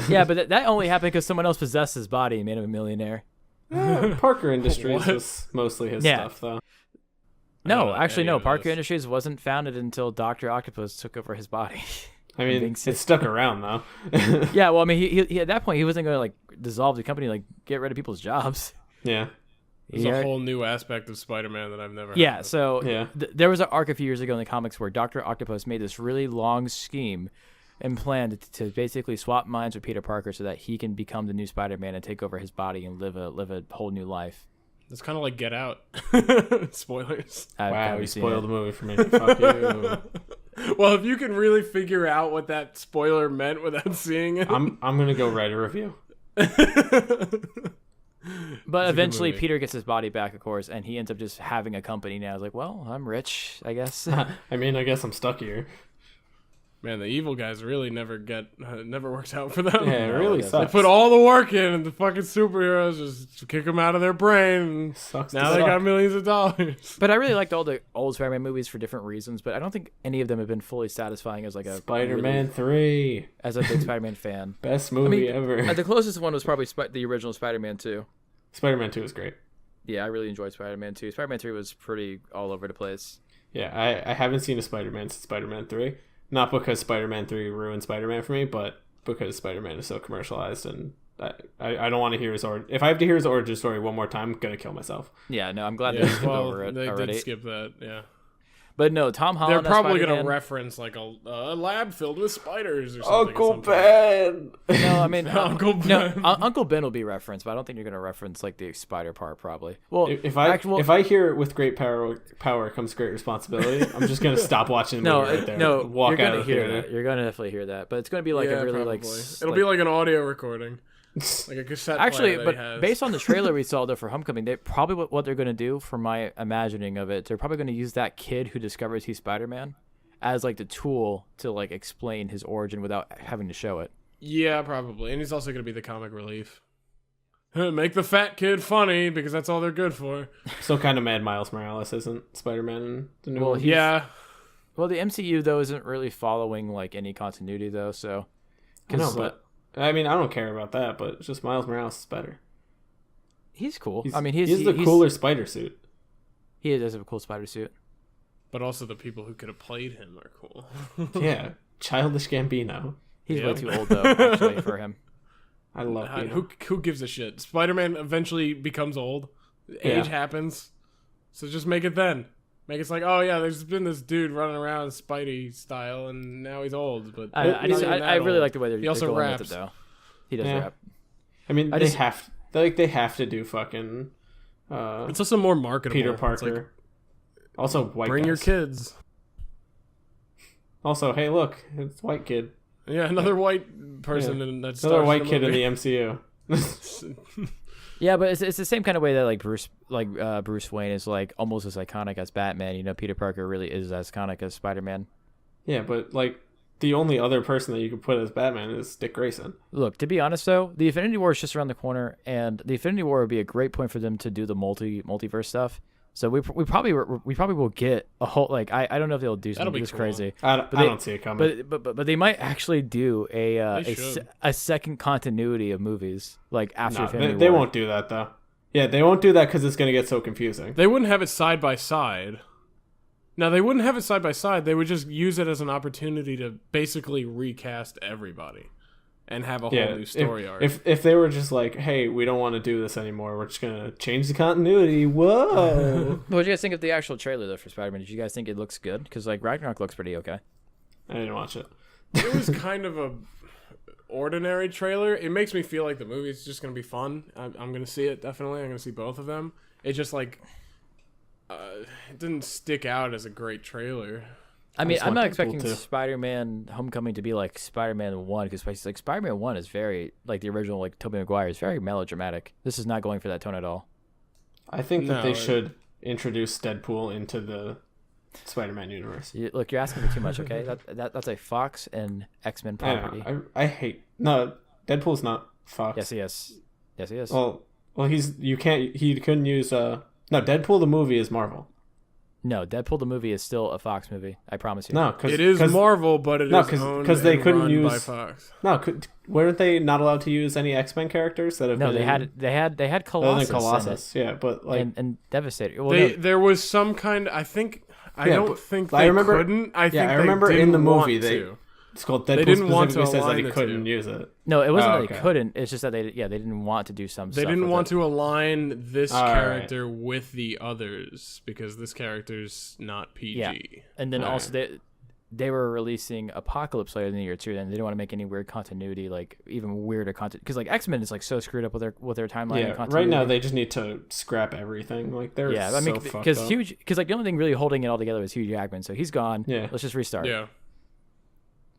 Yeah, but that only happened because someone else possessed his body and made him a millionaire. Parker Industries What? was mostly his Yeah. stuff, though. I don't No, know actually, any no. of Parker those. Industries wasn't founded until Dr. Octopus took over his body. I mean, being it sick. stuck around though. Yeah, well, I mean, he at that point he wasn't going to like dissolve the company, like get rid of people's jobs. Yeah, There's Yeah. a whole new aspect of Spider-Man that I've never. Yeah, heard of. so Yeah. There was an arc a few years ago in the comics where Dr. Octopus made this really long scheme and planned to basically swap minds with Peter Parker so that he can become the new Spider-Man and take over his body and live a whole new life. It's kind of like Get Out. Spoilers. I've wow, never you seen spoiled it. the movie for me. Fuck you. Well, if you can really figure out what that spoiler meant without seeing it, I'm gonna go write a review. But It's a good eventually, movie. Peter gets his body back, of course, and he ends up just having a company now. He's like, well, I'm rich, I guess. I mean, I guess I'm stuck here. Man, the evil guys really never works out for them. Yeah, it No, really it doesn't. They sucks. put all the work in, and the fucking superheroes just kick them out of their brain. And Sucks. now to they suck. got millions of dollars. But I really liked all the old Spider-Man movies for different reasons, but I don't think any of them have been fully satisfying as like a Spider-Man really- 3, as a big Spider-Man fan. best movie ever. The closest one was probably the original Spider-Man 2. Spider-Man 2 is great. Yeah, I really enjoyed Spider-Man 2. Spider-Man 3 was pretty all over the place. Yeah, I haven't seen a Spider-Man since Spider-Man 3. Not because Spider-Man 3 ruined Spider-Man for me, but because Spider-Man is so commercialized, and I don't want to hear his origin. If I have to hear his origin story one more time, I'm gonna kill myself. Yeah, no, I'm glad they Yeah, skipped well, over it they already. did skip that. Yeah, But no, Tom Holland. they're probably as gonna Spider-Man- reference like a lab filled with spiders or something. Uncle at some point. Ben! No, I mean Uncle No, Ben. Uncle Ben will be referenced, but I don't think you're gonna reference like the spider part probably. Well, If I hear with great power comes great responsibility, I'm just gonna stop watching the no, movie right there. no, Walk you're out gonna of the hear theater. that. You're gonna definitely hear that, but it's gonna be like Yeah, a really probably. like It'll be like an audio recording, like a cassette. actually, player that but he has. based on the trailer we saw though for Homecoming, they probably what they're gonna do, from my imagining of it, they're probably gonna use that kid who discovers he's Spider-Man as like the tool to like explain his origin without having to show it. Yeah, probably, and he's also gonna be the comic relief. Make the fat kid funny because that's all they're good for. Still kind of mad Miles Morales isn't Spider-Man in the new Well, one. Yeah, Well, the MCU though isn't really following like any continuity though, so. I know, 'cause, but I mean, I don't care about that, but it's just Miles Morales is better. he's cool. He's, I mean, he's the cooler spider suit. He does have a cool spider suit. but also the people who could have played him are cool. Yeah, childish Gambino. He's way Yep. too old though, actually, for him. I love Bino. Who gives a shit? Spider-Man eventually becomes old. Yeah. Age happens, so just make it then. Make it like, oh yeah, there's been this dude running around Spidey style, and now he's old. But I he's not I really old. like the way they're, He also they're going raps. with it though. He does Yeah. rap. I mean, I they just- have to do fucking It's also more marketable. Peter It's Parker. like, Also, white bring your guys. kids. Also, hey, look, it's white kid. Yeah, another white person in that. Another stars white in kid in movie. the MCU. Yeah, but it's the same kind of way that like Bruce Wayne is like almost as iconic as Batman. You know, Peter Parker really is as iconic as Spider-Man. Yeah, but like the only other person that you could put as Batman is Dick Grayson. Look, to be honest though, the Infinity War is just around the corner, and the Infinity War would be a great point for them to do the multiverse stuff. So we probably will get a whole like I don't know if they'll do That'll something be this cool. crazy. I But they- don't see it coming. But they might actually do They should. a second continuity of movies like after No, Infinity they War. won't do that though. Yeah, they won't do that because it's gonna get so confusing. They wouldn't have it side by side. Now they wouldn't have it side by side. They would just use it as an opportunity to basically recast everybody and have a whole Yeah, new story arc. if they were just like, hey, we don't want to do this anymore, we're just gonna change the continuity. Whoa! What do you guys think of the actual trailer though for Spider-Man? Did you guys think it looks good? Because like Ragnarok looks pretty okay. I didn't watch it. It was kind of a ordinary trailer. It makes me feel like the movie's just gonna be fun. I'm gonna see it definitely. I'm gonna see both of them. It just like it didn't stick out as a great trailer. I mean, just I'm want not Deadpool expecting too. Spider-Man Homecoming to be like Spider-Man 1 because like Spider-Man 1 is very like the original like Tobey Maguire is very melodramatic. This is not going for that tone at all. I think that No, they it- should introduce Deadpool into the Spider-Man universe. Look, you're asking for too much, okay? That's a Fox and X-Men I property. know. I hate no. Deadpool's not Fox. Yes, he is. Yes, he is. Well, he couldn't use no. Deadpool the movie is Marvel. No, Deadpool the movie is still a Fox movie. I promise you. No, because It is Marvel, but it is No, owned 'cause they and couldn't run by use- Fox. No, weren't they not allowed to use any X-Men characters that have No, been they in- had other than Colossus, Colossus? Yeah, but like and Devastator. Well, no, There was some kind. I think. I Yeah, don't but think I they remember- couldn't. I think I they remember in didn't the want movie they- to. it's called They Deadpool didn't want to specifically says that align he the couldn't two. use it. no, it wasn't Oh, that okay. they couldn't. It's just that they didn't want to do some. They stuff didn't with want it. to align this All right. character with the others because this character's not PG. Yeah. And then All also they were releasing Apocalypse later in the year too, and they didn't want to make any weird continuity, like even weirder content, because like X-Men is like so screwed up with their timeline. Yeah, and continuity. right now they just need to scrap everything. Like they're Yeah, I mean, so fucked because up. like the only thing really holding it all together is Hugh Jackman, so he's gone. Yeah. Let's just restart. Yeah.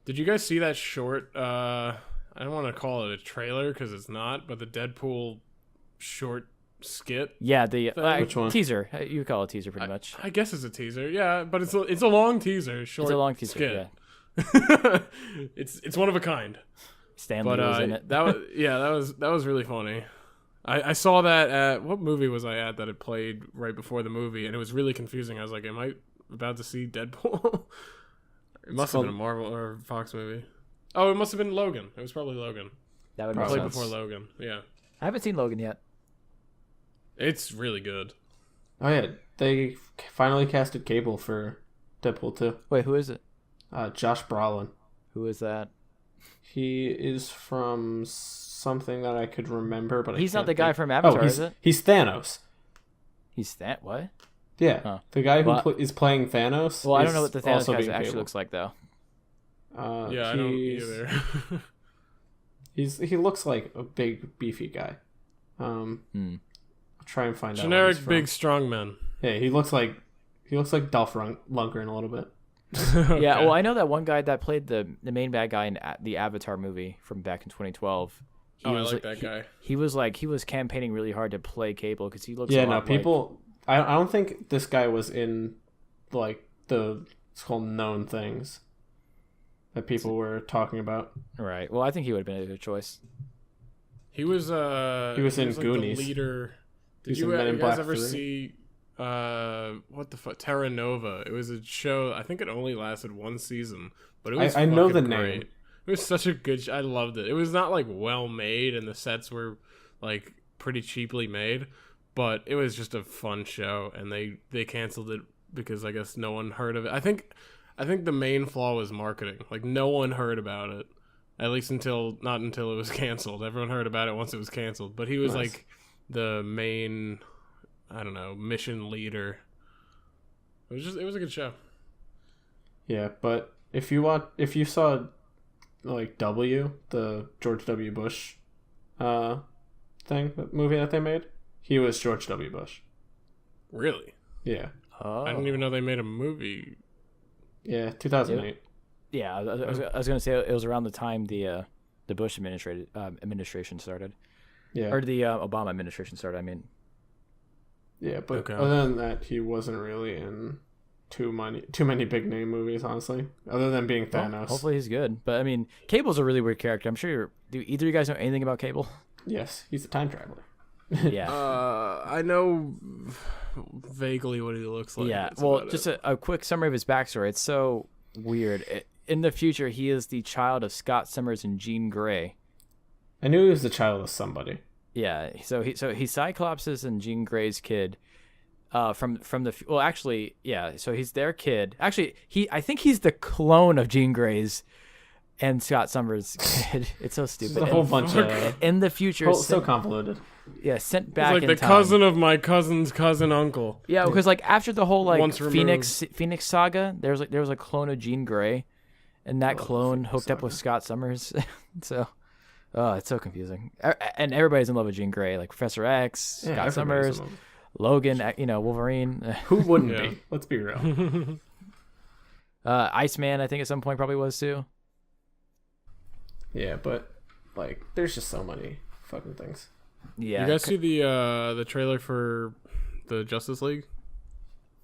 Did you guys see that short? I don't want to call it a trailer because it's not, but the Deadpool short skit. Yeah, the Which one? teaser. You would call it a teaser, pretty much. I guess it's a teaser, yeah, but it's a long teaser. Short. It's a long teaser. skit. Yeah. It's one of a kind. Stanley was in it. that was really funny. I saw that at what movie was I at that it played right before the movie, and it was really confusing. I was like, am I about to see Deadpool? It must have been a Marvel or Fox movie. Oh, it must have been Logan. It was probably Logan. That would It make played sense. before Logan. Yeah, I haven't seen Logan yet. it's really good. Oh yeah, they finally casted Cable for Deadpool 2. Wait, who is it? Josh Brolin. Who is that? He is from something that I could remember, but He's I not can't the guy think. from Avatar, he's, is it? He's Thanos. He's that what? Yeah, Oh. the guy who Well, is playing Thanos. Well, I don't is know what the Thanos also guy being actually Cable. looks like though. Yeah, I don't either. He looks like a big beefy guy. I'll try and find out. where Generic he's from. big strong man. Yeah, he looks like Dolph Lundgren a little bit. Okay. Yeah, well, I know that one guy that played the main bad guy in the Avatar movie from back in 2012. I like that guy. He was campaigning really hard to play Cable because he looks. Yeah, a no, lot people. I don't think this guy was in like it's called known things that people were talking about. Right. Well, I think he would have been a good choice. He was in like Goonies. the leader. Did He was you in Men in guys Black ever 3. see what the fuck, Terra Nova? It was a show. I think it only lasted one season, but it was. I know fucking the great. name. It was such a good. I loved it. It was not like well made, and the sets were like pretty cheaply made, but it was just a fun show. And they canceled it because I guess no one heard of it. I think the main flaw was marketing. Like no one heard about it, at least not until it was canceled. Everyone heard about it once it was canceled. But he was Nice. like the main, I don't know, mission leader. It was a good show. Yeah, but if you saw like the George W. Bush movie that they made, he was George W. Bush. Really? Yeah. Oh. I didn't even know they made a movie. Yeah, 2008. Yeah, I was gonna say it was around the time the Bush administration started, Yeah. or the Obama administration started. I mean, Yeah, but Okay. other than that, he wasn't really in too many big name movies, honestly. Other than being well, Thanos. hopefully he's good. But I mean, Cable's a really weird character. I'm sure. Do either of you guys know anything about Cable? Yes, he's a time traveler. Yeah. I know vaguely what he looks like. Yeah, That's well, about just it. a quick summary of his backstory. It's so weird. In the future, he is the child of Scott Summers and Jean Grey. I knew he was the child of somebody. Yeah, so he's Cyclops' and Jean Grey's kid. From the well, actually, yeah. So he's their kid. Actually, I think he's the clone of Jean Grey's and Scott Summers' kid. It's so stupid. There's a whole bunch of in the future, so convoluted. sent back He's like in the time. cousin of my cousin's cousin uncle. Yeah, because like after the whole like Once Phoenix saga, there was a clone of Jean Grey, and that clone Phoenix hooked up saga. with Scott Summers. So, it's so confusing. And everybody's in love with Jean Grey, like Professor X, Yeah, Scott everybody's Summers, in love. Logan, Wolverine, Who wouldn't Yeah. be? Let's be real. Iceman. I think at some point probably was too. Yeah, but like, there's just so many fucking things. Yeah. You guys see the trailer for the Justice League?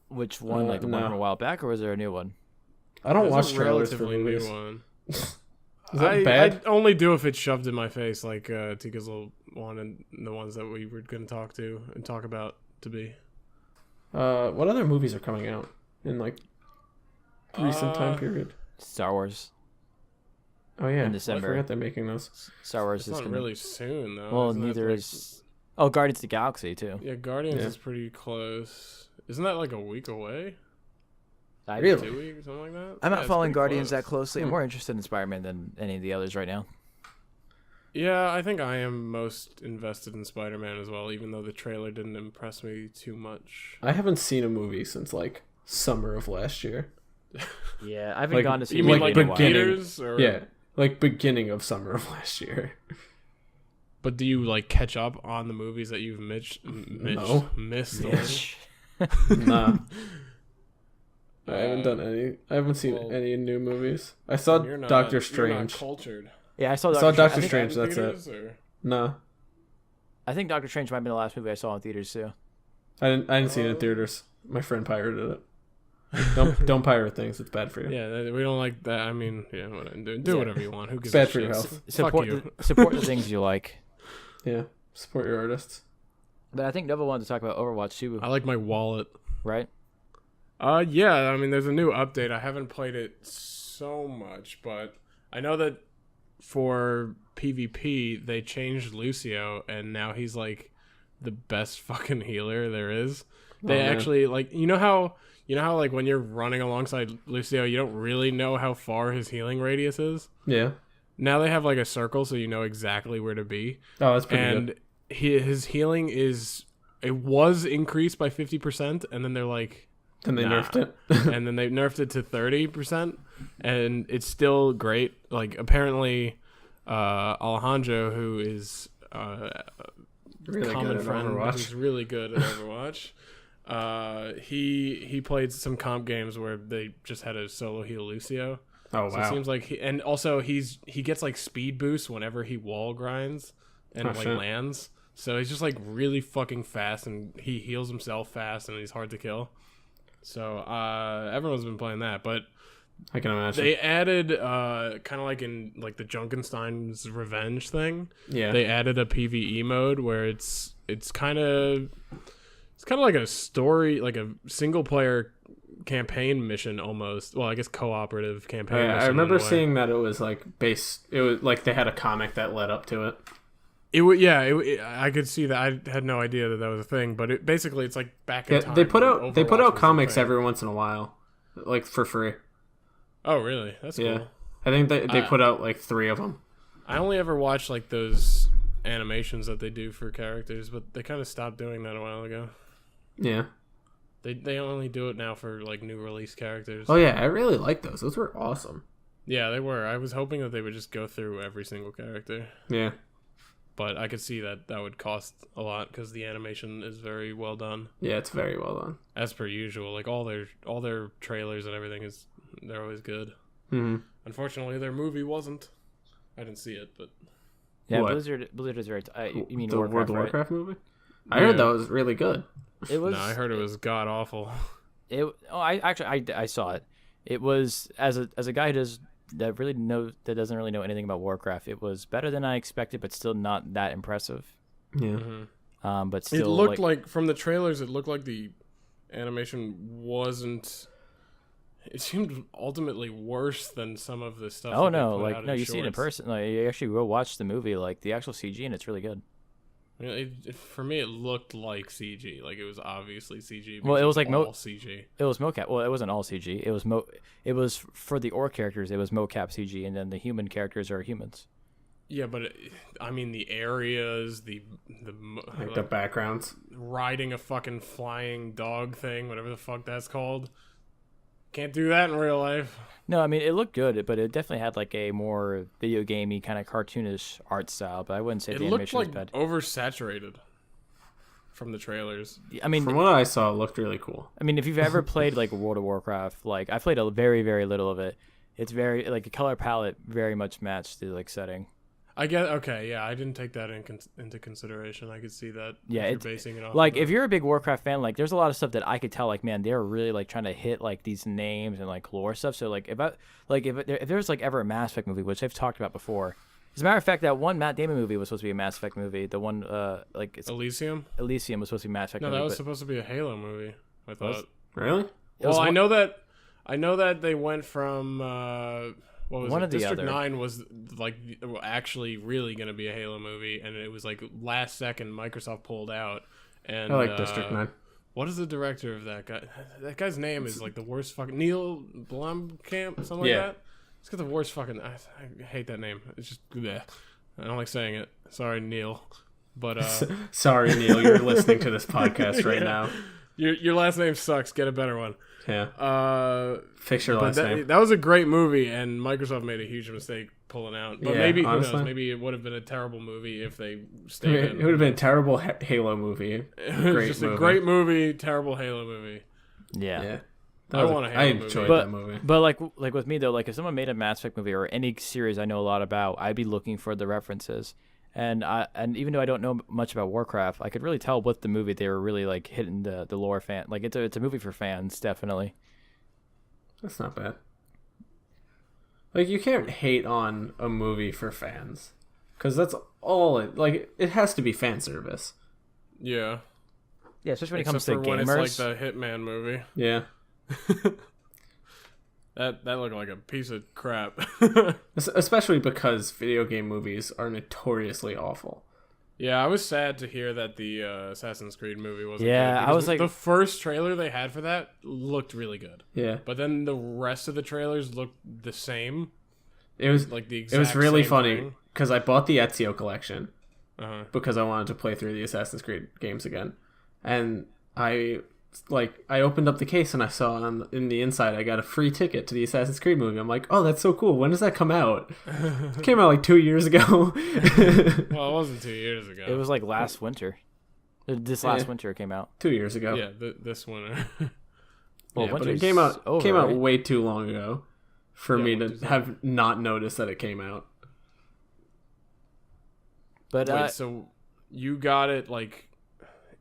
Which one? Like the one no. from a while back, or was there a new one? I don't There's watch a trailers for relatively movies. new one. Is that bad? I only do if it's shoved in my face, like Tika's little one and the ones that we were going to talk about to be. What other movies are coming out in like recent time period? Star Wars. Oh yeah, in December. I forgot they're making those. Star Wars It's is not coming. really soon though. Well, Isn't that, neither like- is. Oh, Guardians of the Galaxy too. Yeah, Guardians Yeah. is pretty close. Isn't that like a week away? Really? 2 weeks, something like that. I'm Yeah, not it's following pretty Guardians close. that closely. I'm more interested in Spider-Man than any of the others right now. Yeah, I think I am most invested in Spider-Man as well, even though the trailer didn't impress me too much. I haven't seen a movie since like summer of last year. Yeah, I haven't Like, gone to see You a mean movie like in a while. beginning- theaters, or Yeah, like beginning of summer of last year. But do you like catch up on the movies that you've missed? No. Missed. already? Mitch. Nah, I haven't done any. I haven't seen well, any new movies. I saw You're not- Doctor you're not Strange. cultured. Yeah, I saw I saw Doctor Doctor Strange. Strange. That's it. Theaters, or- No, I think Doctor Strange might have been the last movie I saw in theaters too. I didn't see it in theaters. My friend pirated it. Don't pirate things. It's bad for you. Yeah, we don't like that. I mean, yeah, do whatever you want. Who gives It's bad a for your shit? health. Support you. support the things you like. Yeah, support your artists. But I think Nova wanted to talk about Overwatch too, I like my wallet. right? Yeah, I mean, there's a new update. I haven't played it so much, but I know that for PvP, they changed Lucio, and now he's, like, the best fucking healer there is. They actually, like, you know how, like, when you're running alongside Lucio, you don't really know how far his healing radius is? Yeah. Now they have, like, a circle, so you know exactly where to be. Oh, that's pretty good. And his healing it was increased by 50%, and then they're like... Then they nerfed it. and then they nerfed it to 30%, and it's still great. Like, apparently, Alejandro, who is Really common good at friend, Overwatch. who's really good at Overwatch, he played some comp games where they just had a solo heal Lucio. Oh, So wow. it seems like and also he gets like speed boosts whenever he wall grinds and shit. lands. So he's just like really fucking fast, and he heals himself fast, and he's hard to kill. So everyone's been playing that, but I can imagine. they added kind of like in like the Junkenstein's Revenge thing. Yeah. They added a PvE mode where it's kind of like a story, like a single player campaign mission almost. Well, I guess cooperative campaign. mission I remember in a way. seeing that it was like it was like they had a comic that led up to it. I could see that. I had no idea that was a thing, but basically it's like back in Yeah, time. they put when out Overwatch was a comics thing. every once in a while, like for free. Oh, really? That's Yeah. cool. I think they put out like 3 of them. I only ever watched like those animations that they do for characters, but they kind of stopped doing that a while ago. Yeah. They only do it now for like new release characters. Oh yeah, I really like those. Those were awesome. Yeah, they were. I was hoping that they would just go through every single character, Yeah. but I could see that would cost a lot because the animation is very well done, Yeah, it's very well done. as per usual. Like all their trailers and everything they're always good. Mm-hmm. Unfortunately, their movie wasn't. I didn't see it, but Yeah, What? Blizzard is very. You mean The Warcraft, World of right? Warcraft movie? I heard Yeah. that was really good. It was. no, I heard it was god awful. I saw it. It was as a guy who doesn't really know anything about Warcraft. It was better than I expected, but still not that impressive. Yeah. But It still, looked like from the trailers, it looked like the animation wasn't. It seemed ultimately worse than some of the stuff. Oh that they no! put Like out no, in you see it in shorts. person. Like you actually go watch the movie. Like the actual CG, and it's really good. You know, for me, it looked like CG. Like it was obviously CG. Well, it because was like it's all CG. It was mocap. Well, it wasn't all CG. It was for the orc characters. It was mocap CG, and then the human characters are humans. Yeah, but I mean the areas, Like the backgrounds. riding a fucking flying dog thing, whatever the fuck that's called. Can't do that in real life. No, I mean it looked good, but it definitely had like a more video gamey kind of cartoonish art style. But I wouldn't say It the looked animation like was bad. oversaturated from the trailers. I mean, From what I saw, it looked really cool. if you've ever played like World of Warcraft, like I played a very very little of it. It's very like the color palette very much matched the like setting. I get okay, yeah. I didn't take that into consideration. I could see that. Yeah, if you're it's basing it off. like of if you're a big Warcraft fan, like there's a lot of stuff that I could tell, like man, they're really like trying to hit like these names and like lore stuff. So like if there's like ever a Mass Effect movie, which I've talked about before. As a matter of fact, that one Matt Damon movie was supposed to be a Mass Effect movie. The one like it's Elysium. Elysium was supposed to be a Mass Effect No, movie. that was but supposed to be a Halo movie. I thought. Really? it was Well, I one- know that they went from what was One it? or the District other. 9 was like actually really going to be a Halo movie, and it was like last second Microsoft pulled out. And I like District 9. What is the director of that guy? That guy's name is like the worst fucking Neil Blomkamp, something like Yeah. that. He's got the worst fucking. I hate that name. It's just bleh. I don't like saying it. Sorry, Neil. But Sorry, Neil, you're listening to this podcast right now. your last name sucks. Get a better one. Yeah. Fix your But last name. that was a great movie, and Microsoft made a huge mistake pulling out. But Yeah, maybe, who honestly. knows? Maybe it would have been a terrible movie if they It stayed in. would have been a terrible Halo movie. Great Just movie. a great movie, terrible Halo movie. yeah. Yeah. I want a Halo I movie. enjoyed But that movie. but like with me though, like if someone made a Mass Effect movie or any series I know a lot about, I'd be looking for the references. And even though I don't know much about Warcraft, I could really tell with the movie they were really like hitting the lore fan. Like it's a movie for fans, definitely. That's not bad. Like, you can't hate on a movie for fans, because that's all it has to be fan service. Yeah. Yeah, especially when Except it comes to for when gamers. it's like the Hitman movie. Yeah. That looked like a piece of crap. Especially because video game movies are notoriously awful. Yeah, I was sad to hear that the Assassin's Creed movie wasn't Yeah, good. I Because was like- the first trailer they had for that looked really good. Yeah. But then the rest of the trailers looked the same. It was Like the exact It was really same funny thing. because I bought the Ezio collection Uh-huh. because I wanted to play through the Assassin's Creed games again. And I opened up the case and I saw in the inside I got a free ticket to the Assassin's Creed movie. I'm like, oh, that's so cool. When does that come out? It came out like 2 years ago. Well, it wasn't 2 years ago. It was like last winter. This last winter it came out. 2 years ago. Yeah, this winter. Well, Yeah, but it winter's came out over, right? way too long ago for Yeah, me to winter's have not noticed that it came out. But Wait, so you got it like...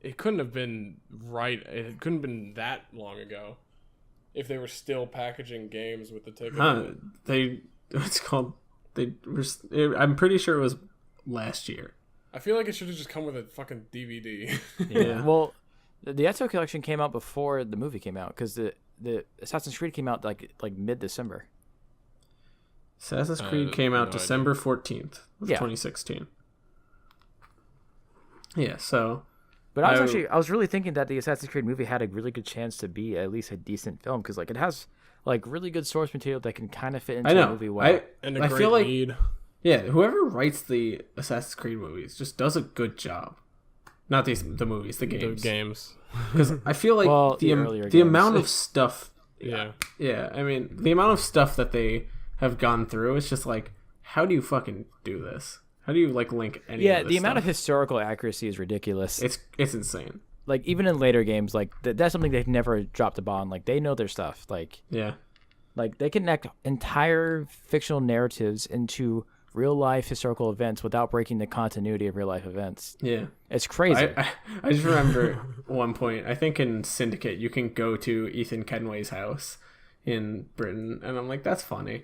It couldn't have been right. It couldn't have been that long ago. If they were still packaging games with the ticket. It's called. I'm pretty sure it was last year. I feel like it should have just come with a fucking DVD. Yeah. Well, the Ezio collection came out before the movie came out because the Assassin's Creed came out like mid-December. Assassin's Creed came out no December 14th of Yeah. 2016. Yeah, so But I was really thinking that the Assassin's Creed movie had a really good chance to be at least a decent film because like it has like really good source material that can kind of fit into I know. the movie well. And a I great feel like lead. yeah, whoever writes the Assassin's Creed movies just does a good job. Not the movies, the The games. games. Because I feel like Well, the earlier the games. amount of stuff. Yeah. Yeah, I mean the amount of stuff that they have gone through. It's just like, how do you fucking do this? How do you like link any? Yeah, of this the amount of stuff? historical accuracy is ridiculous. It's insane. Like even in later games, like that's something they've never dropped a ball on. Like they know their stuff. Like Yeah. they connect entire fictional narratives into real life historical events without breaking the continuity of real life events. Yeah. It's crazy. I just remember one point, I think in Syndicate, you can go to Ethan Kenway's house in Britain, and I'm like, that's funny.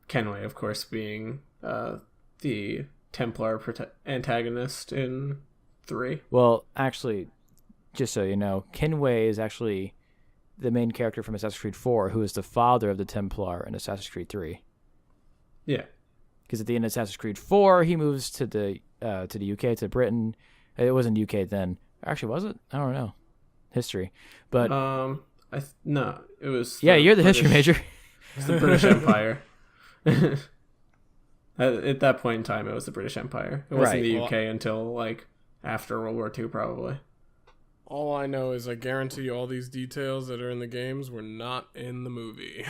Kenway, of course, being the Templar antagonist in 3. Well, actually, just so you know, Kenway is actually the main character from Assassin's Creed 4, who is the father of the Templar in Assassin's Creed 3. Yeah. Because at the end of Assassin's Creed 4, he moves to the UK, to Britain. It wasn't UK then. Actually, was it? I don't know. History. But no, it was. yeah, the you're the history British- major. It's the British Empire. At that point in time, it was the British Empire. It wasn't Right. the Well, UK until like after World War II, probably. All I know is I guarantee all these details that are in the games were not in the movie.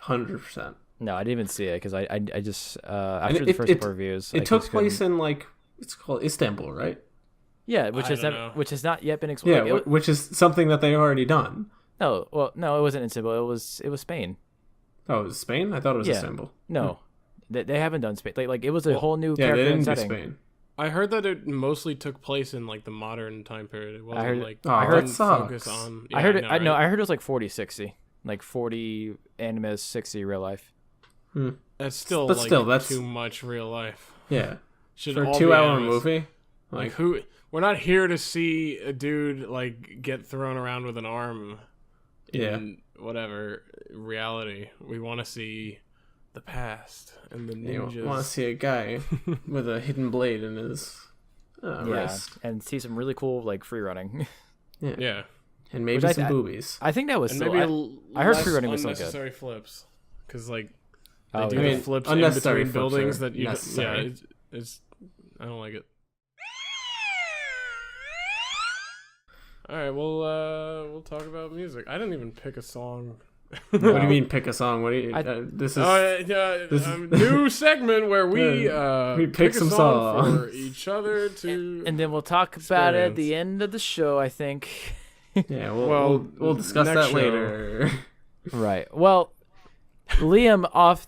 100%. No, I didn't even see it because I just after the first couple reviews, It took place in like it's called Istanbul, right? yeah, I don't know. which has not yet been explored. Yeah, which is something that they already done. No, it wasn't Istanbul. It was Spain. Oh, it was Spain? I thought it was Yeah. Istanbul. No, they haven't done Spain. Like it was a whole new Yeah, character they and didn't do setting. Spain. I heard that it mostly took place in like the modern time period. It wasn't heard- like Oh, it that didn't focus sucks. on. I heard it. know, I know. right? I heard it was like 40-60, like 40 animus, 60 real life. That's still But like still, that's- too much real life. Yeah. Should For a all be 2-hour animus. movie? Like who? We're not here to see a dude like get thrown around with an arm. In whatever reality, we want to see the past and the You ninjas. want to see a guy with a hidden blade in his Yeah, wrist. and see some really cool like free running. Yeah, And maybe Which some boobies. I think that was and so. maybe I heard less free running was so good. unnecessary flips, because like they Oh, do yeah. I the mean, flips in unnecessary between flips buildings are that you yeah, necessary. it's I don't like it. All right, we'll talk about music. I didn't even pick a song. What do you mean pick a song? What do you this is this is- New segment where we we pick pick a some song songs. for each other to. And then we'll talk about it at the Experience. end of the show, I think. Yeah, Well, we'll discuss next that show. later. Right. Well, Liam off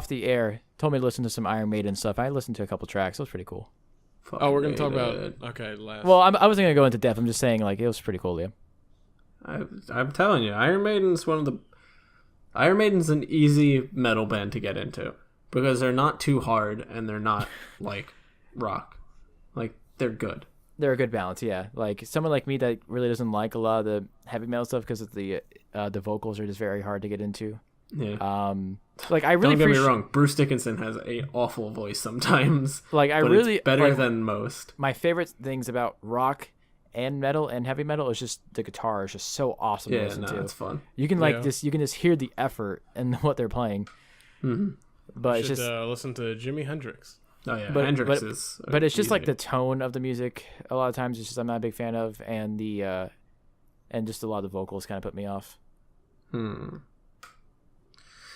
the air told me to listen to some Iron Maiden stuff. I listened to a couple tracks. It was pretty cool. Oh, we're gonna talk about last. Well, I wasn't gonna go into depth. I'm just saying, like, it was pretty cool, Liam. I'm telling you, Iron Maiden's an easy metal band to get into because they're not too hard and they're not like rock. Like, they're good. They're a good balance, yeah. Like someone like me that really doesn't like a lot of the heavy metal stuff because the vocals are just very hard to get into. Yeah. Like I really don't get me wrong. Bruce Dickinson has a awful voice sometimes. Like I but really it's better like, than most. My favorite things about rock and metal and heavy metal is just the guitar is just so awesome to listen to. It's fun. You can you can just hear the effort and what they're playing. Mm-hmm. But you should listen to Jimi Hendrix. Oh yeah, but, Hendrix is. But it's just like the tone of the music. A lot of times, it's just I'm not a big fan of, and just a lot of the vocals kind of put me off.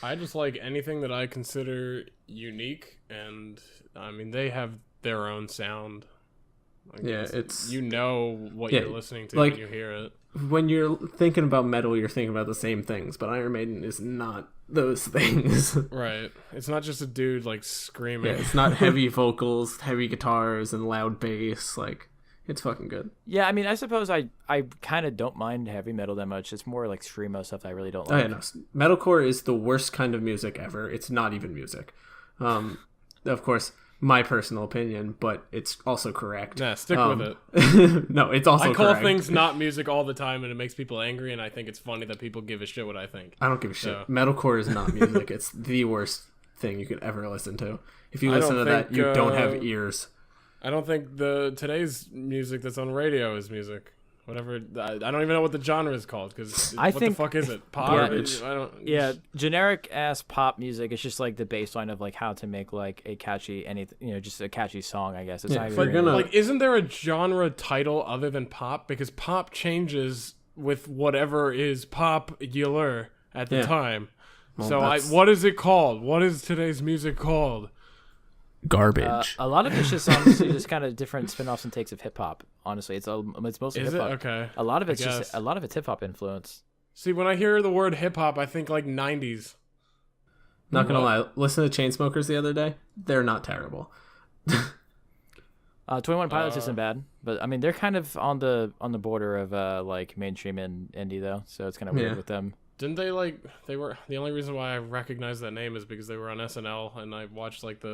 I just like anything that I consider unique, and I mean they have their own sound. Like it's what you're listening to when you hear it. When you're thinking about metal, you're thinking about the same things, but Iron Maiden is not those things. Right. It's not just a dude like screaming. Yeah, it's not heavy vocals, heavy guitars, and loud bass. Like, it's fucking good. Yeah, I mean, I suppose I kind of don't mind heavy metal that much. It's more like screamo stuff that I really don't like. Oh, yeah, no. Metalcore is the worst kind of music ever. It's not even music. Of course, my personal opinion, but it's also correct. Yeah, stick with it. No, it's also correct. I call things not music all the time, and it makes people angry, and I think it's funny that people give a shit what I think. I don't give a shit. Metalcore is not music. It's the worst thing you could ever listen to. If you listen to that, you don't have ears. I don't think today's music that's on radio is music. Whatever, I don't even know what the genre is called because what the fuck is it? Pop? Generic ass pop music. It's just like the baseline of like how to make like a catchy just a catchy song. I guess it's not even like isn't there a genre title other than pop? Because pop changes with whatever is popular at the time. Well, so what is it called? What is today's music called? Garbage. A lot of it's just honestly just kind of different spin-offs and takes of hip hop. Honestly, it's mostly hip hop. Okay. A lot of it's hip hop influence. See, when I hear the word hip hop, I think like 90s. Not gonna lie, listen to Chainsmokers the other day. They're not terrible. 21 Pilots isn't bad, but I mean they're kind of on the border of like mainstream and indie though, so it's kind of weird with them. Didn't they were the only reason why I recognize that name is because they were on SNL and I watched like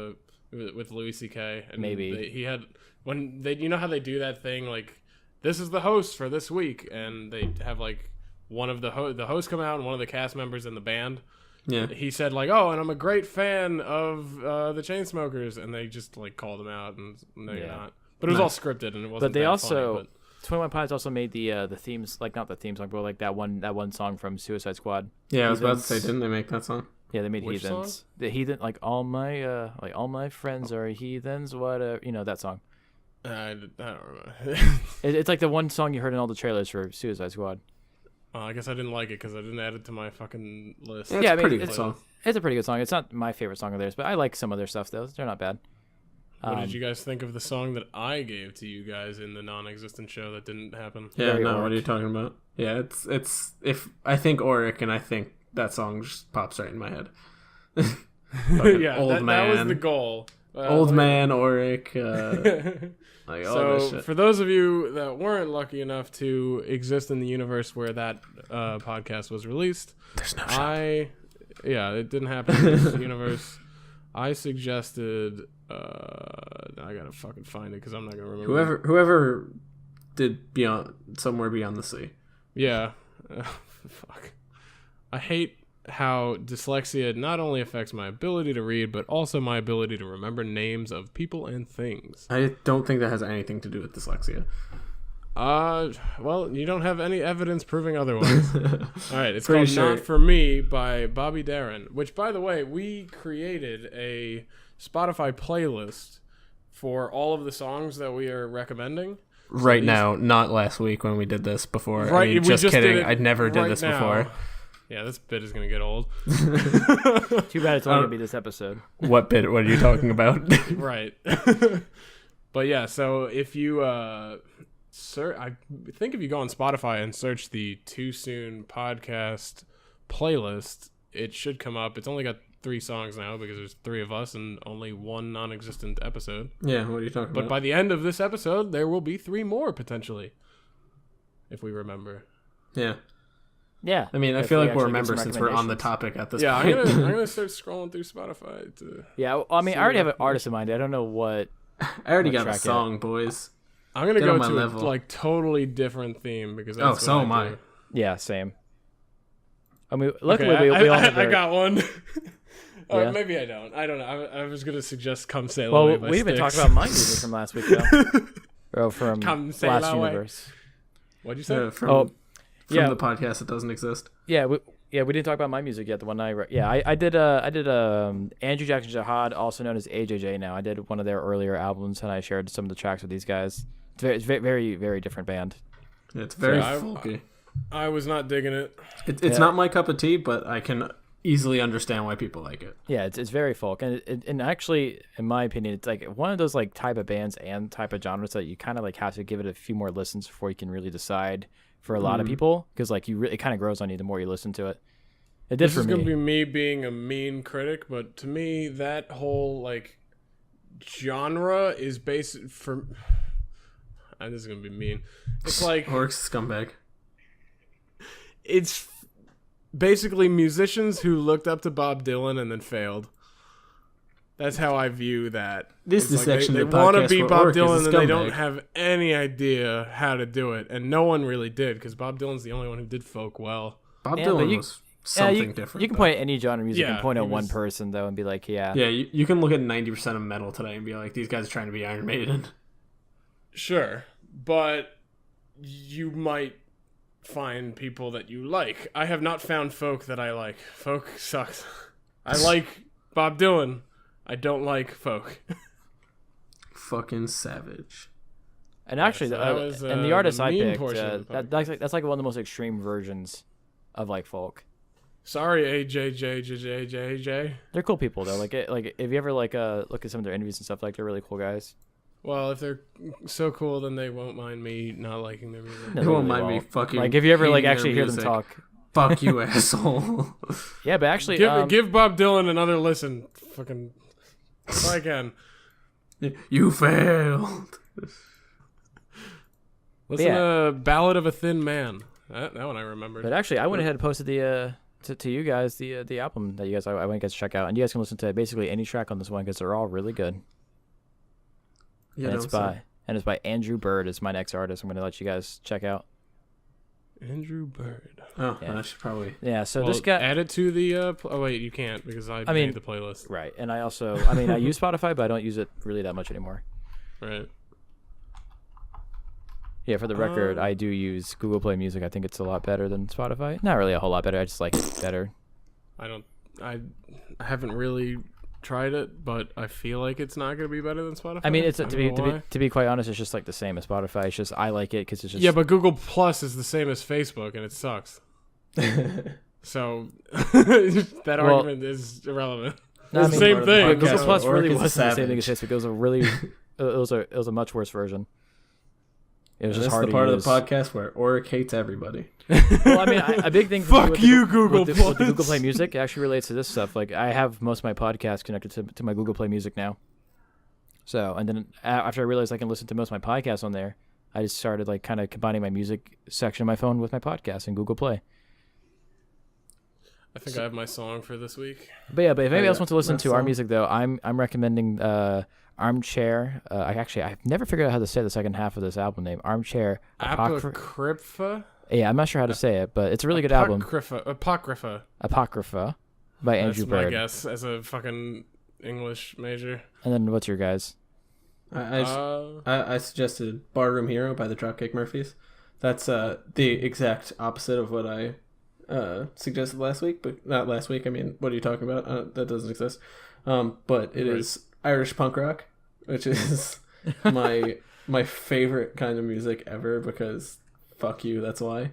with Louis C.K. and he had when they how they do that thing like this is the host for this week and they have like one of the host come out and one of the cast members in the band. Yeah. He said like, "Oh, and I'm a great fan of the Chainsmokers," and they just like called him out and no, you're not. But it was all scripted and it wasn't. But they also. Funny, 21 Pilots also made the themes, like not the theme song, but like that one song from Suicide Squad. Yeah, I was about to say, didn't they make that song? Yeah, they made Which Heathens. Song? The Heathen, like all my friends are heathens. What that song. I don't remember. It's like the one song you heard in all the trailers for Suicide Squad. I guess I didn't like it because I didn't add it to my fucking list. Yeah, it's a pretty good song. It's a pretty good song. It's not my favorite song of theirs, but I like some of their stuff though. They're not bad. What did you guys think of the song that I gave to you guys in the non-existent show that didn't happen? Yeah, no, what are you talking about? Yeah, it's if I think Auric and I think that song just pops right in my head. Yeah, that was the goal. Old man Auric. Like all this shit. For those of you that weren't lucky enough to exist in the universe where that podcast was released, there's no shot. It didn't happen in this universe. I suggested. I gotta fucking find it because I'm not gonna remember. Whoever did Somewhere Beyond the Sea. Yeah. Fuck. I hate how dyslexia not only affects my ability to read, but also my ability to remember names of people and things. I don't think that has anything to do with dyslexia. Well, you don't have any evidence proving otherwise. All right, it's Pretty called sure. Not For Me by Bobby Darin, which, by the way, we created a Spotify playlist for all of the songs that we are recommending. Right now, not last week when we did this before. Right, I mean, just kidding. I never did this before. Yeah, this bit is going to get old. Too bad it's only going to be this episode. What bit? What are you talking about? Right. But yeah, so if you I think if you go on Spotify and search the Too Soon podcast playlist, it should come up. It's only got 3 songs now because there's 3 of us and only 1 non-existent episode. Yeah, what are you talking But about? by the end of this episode, there will be 3 more potentially, if we remember. Yeah. Yeah. I mean, I if feel we like we'll actually get remember some since we're on the recommendations. topic at this Yeah, point. I'm gonna start scrolling through Spotify to. Yeah, well, I mean, I See already have an what- artist in mind. I don't know what. I already What got a track yet? song, boys. I'm gonna Get go on my to level. a like totally different theme because Oh, that's so what am I I. do. Yeah, same. I mean, luckily Okay, we all have I their- got one. Or Yeah. maybe I don't. I don't know. I was gonna suggest "Come Sail Well, Away" by we even Styx. talked about my music from last week, though. Or from Come Sail last Away. universe. What'd you say? From yeah. the podcast that doesn't exist. Yeah, we didn't talk about my music yet. The one I did Andrew Jackson Jihad, also known as AJJ. Now I did one of their earlier albums, and I shared some of the tracks with these guys. It's very, very, very different band. It's very Yeah, folky. I was not digging it. It's Yeah. not my cup of tea, but I can easily understand why people like it. Yeah, it's very folk, and actually, in my opinion, it's like one of those like type of bands and type of genres that you kind of like have to give it a few more listens before you can really decide. For a lot of people, because like it kind of grows on you the more you listen to it. It did This for is gonna me. be me being a mean critic, but to me, that whole like genre is based for. This is gonna be mean. It's like Auric's a scumbag. it's basically musicians who looked up to Bob Dylan and then failed. That's how I view that. This It's is the like section they of the want to podcast be where Bob Auric is a Dylan and they don't scumbag. have any idea how to do it, and no one really did because Bob Dylan's the only one who did folk well. Bob Yeah, but Dylan you- was something you, different. You can though. point at any genre of music Yeah, and point at he one was- person though and be like, yeah. Yeah, you can look at 90% of metal today and be like, these guys are trying to be Iron Maiden. Sure, but you might find people that you like. I have not found folk that I like. Folk sucks. I like Bob Dylan. I don't like folk. Fucking savage. And actually, so that was, and the artist the I mean picked, portion of the that's like one of the most extreme versions of like folk. Sorry, AJJJJJ. They're cool people though. Like if you ever like look at some of their interviews and stuff, like they're really cool guys. Well, if they're so cool, then they won't mind me not liking their music. No, They won't really mind me won't. fucking Like if you ever like hating their actually hear them music. talk. Fuck you, asshole. Yeah, but actually, Give Bob Dylan another listen. Fucking if I can. You failed. Listen Yeah. to Ballad of a Thin Man. That one I remembered. But actually, I went ahead and posted the to you guys the album that you guys I want you guys to check out, and you guys can listen to basically any track on this one because they're all really good. Yeah, and don't it's say. by Andrew Bird. Is my next artist. I'm going to let you guys check out. Andrew Bird. Oh, Yeah. I should probably. Yeah. So Well, this guy. add it to the. Oh wait, you can't because I mean- made the playlist. Right, and I also I use Spotify, but I don't use it really that much anymore. Right. Yeah, for the record, I do use Google Play Music. I think it's a lot better than Spotify. Not really a whole lot better. I just like it better. I haven't really tried it, but I feel like it's not going to be better than Spotify. I mean, it's I don't know why. to be quite honest, it's just like the same as Spotify. It's just I like it because it's just Yeah, but Google Plus is the same as Facebook, and it sucks. So that Well- argument is irrelevant. No, I It's the mean, same thing. Google Podcast Plus where really Auric is a wasn't the same thing as savage. Facebook. It was a really it was a much worse version. It was This just is hard the part to of use. the podcast where Auric hates everybody. Well, I mean, a big thing. For me Fuck with the you, Goo- Google with the Plus. Google Play Music actually relates to this stuff. Like, I have most of my podcasts connected to my Google Play Music now. So, and then after I realized I can listen to most of my podcasts on there, I just started like kind of combining my music section of my phone with my podcast in Google Play. I think I have my song for this week. But yeah, but if anybody else yeah, wants to listen that to our song. music though, I'm recommending Armchair. I've never figured out how to say the second half of this album name. Armchair. Apocrypha? Yeah, I'm not sure how to say it, but it's a really good album. Apocrypha. Apocrypha by Andrew That's my Bird. guess as a fucking English major. And then what's your guys? I suggested Barroom Hero by the Dropkick Murphys. That's the exact opposite of what I suggested last week, but not last week. I mean, what are you talking about? That doesn't exist. But it is Irish punk rock, which is my favorite kind of music ever because fuck you, that's why.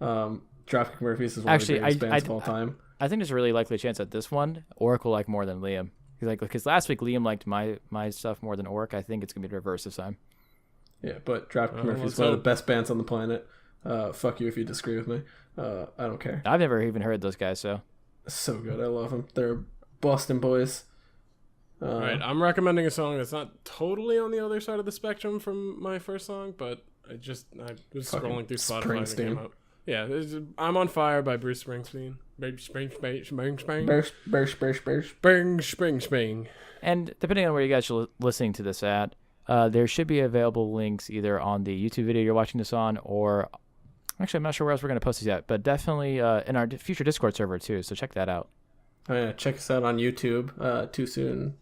Dropkick Murphys is one Actually, of the greatest bands of all time. I think there's a really likely chance that this one Auric will like more than Liam. Because last week Liam liked my stuff more than Auric. I think it's gonna be the reverse this time. Yeah, but Dropkick Murphys let's is one of the hope. best bands on the planet. Fuck you if you disagree with me. I don't care. I've never even heard those guys, so So good. I love them. They're Boston boys. All right, I'm recommending a song that's not totally on the other side of the spectrum from my first song, but I was scrolling through Spotify and it came up. Yeah, I'm on Fire by Bruce Springsteen. Spring. And depending on where you guys are listening to this at, there should be available links either on the YouTube video you're watching this on, or actually I'm not sure where else we're going to post this yet, but definitely in our future Discord server too, so check that out. Oh yeah, check us out on YouTube. Too Soon.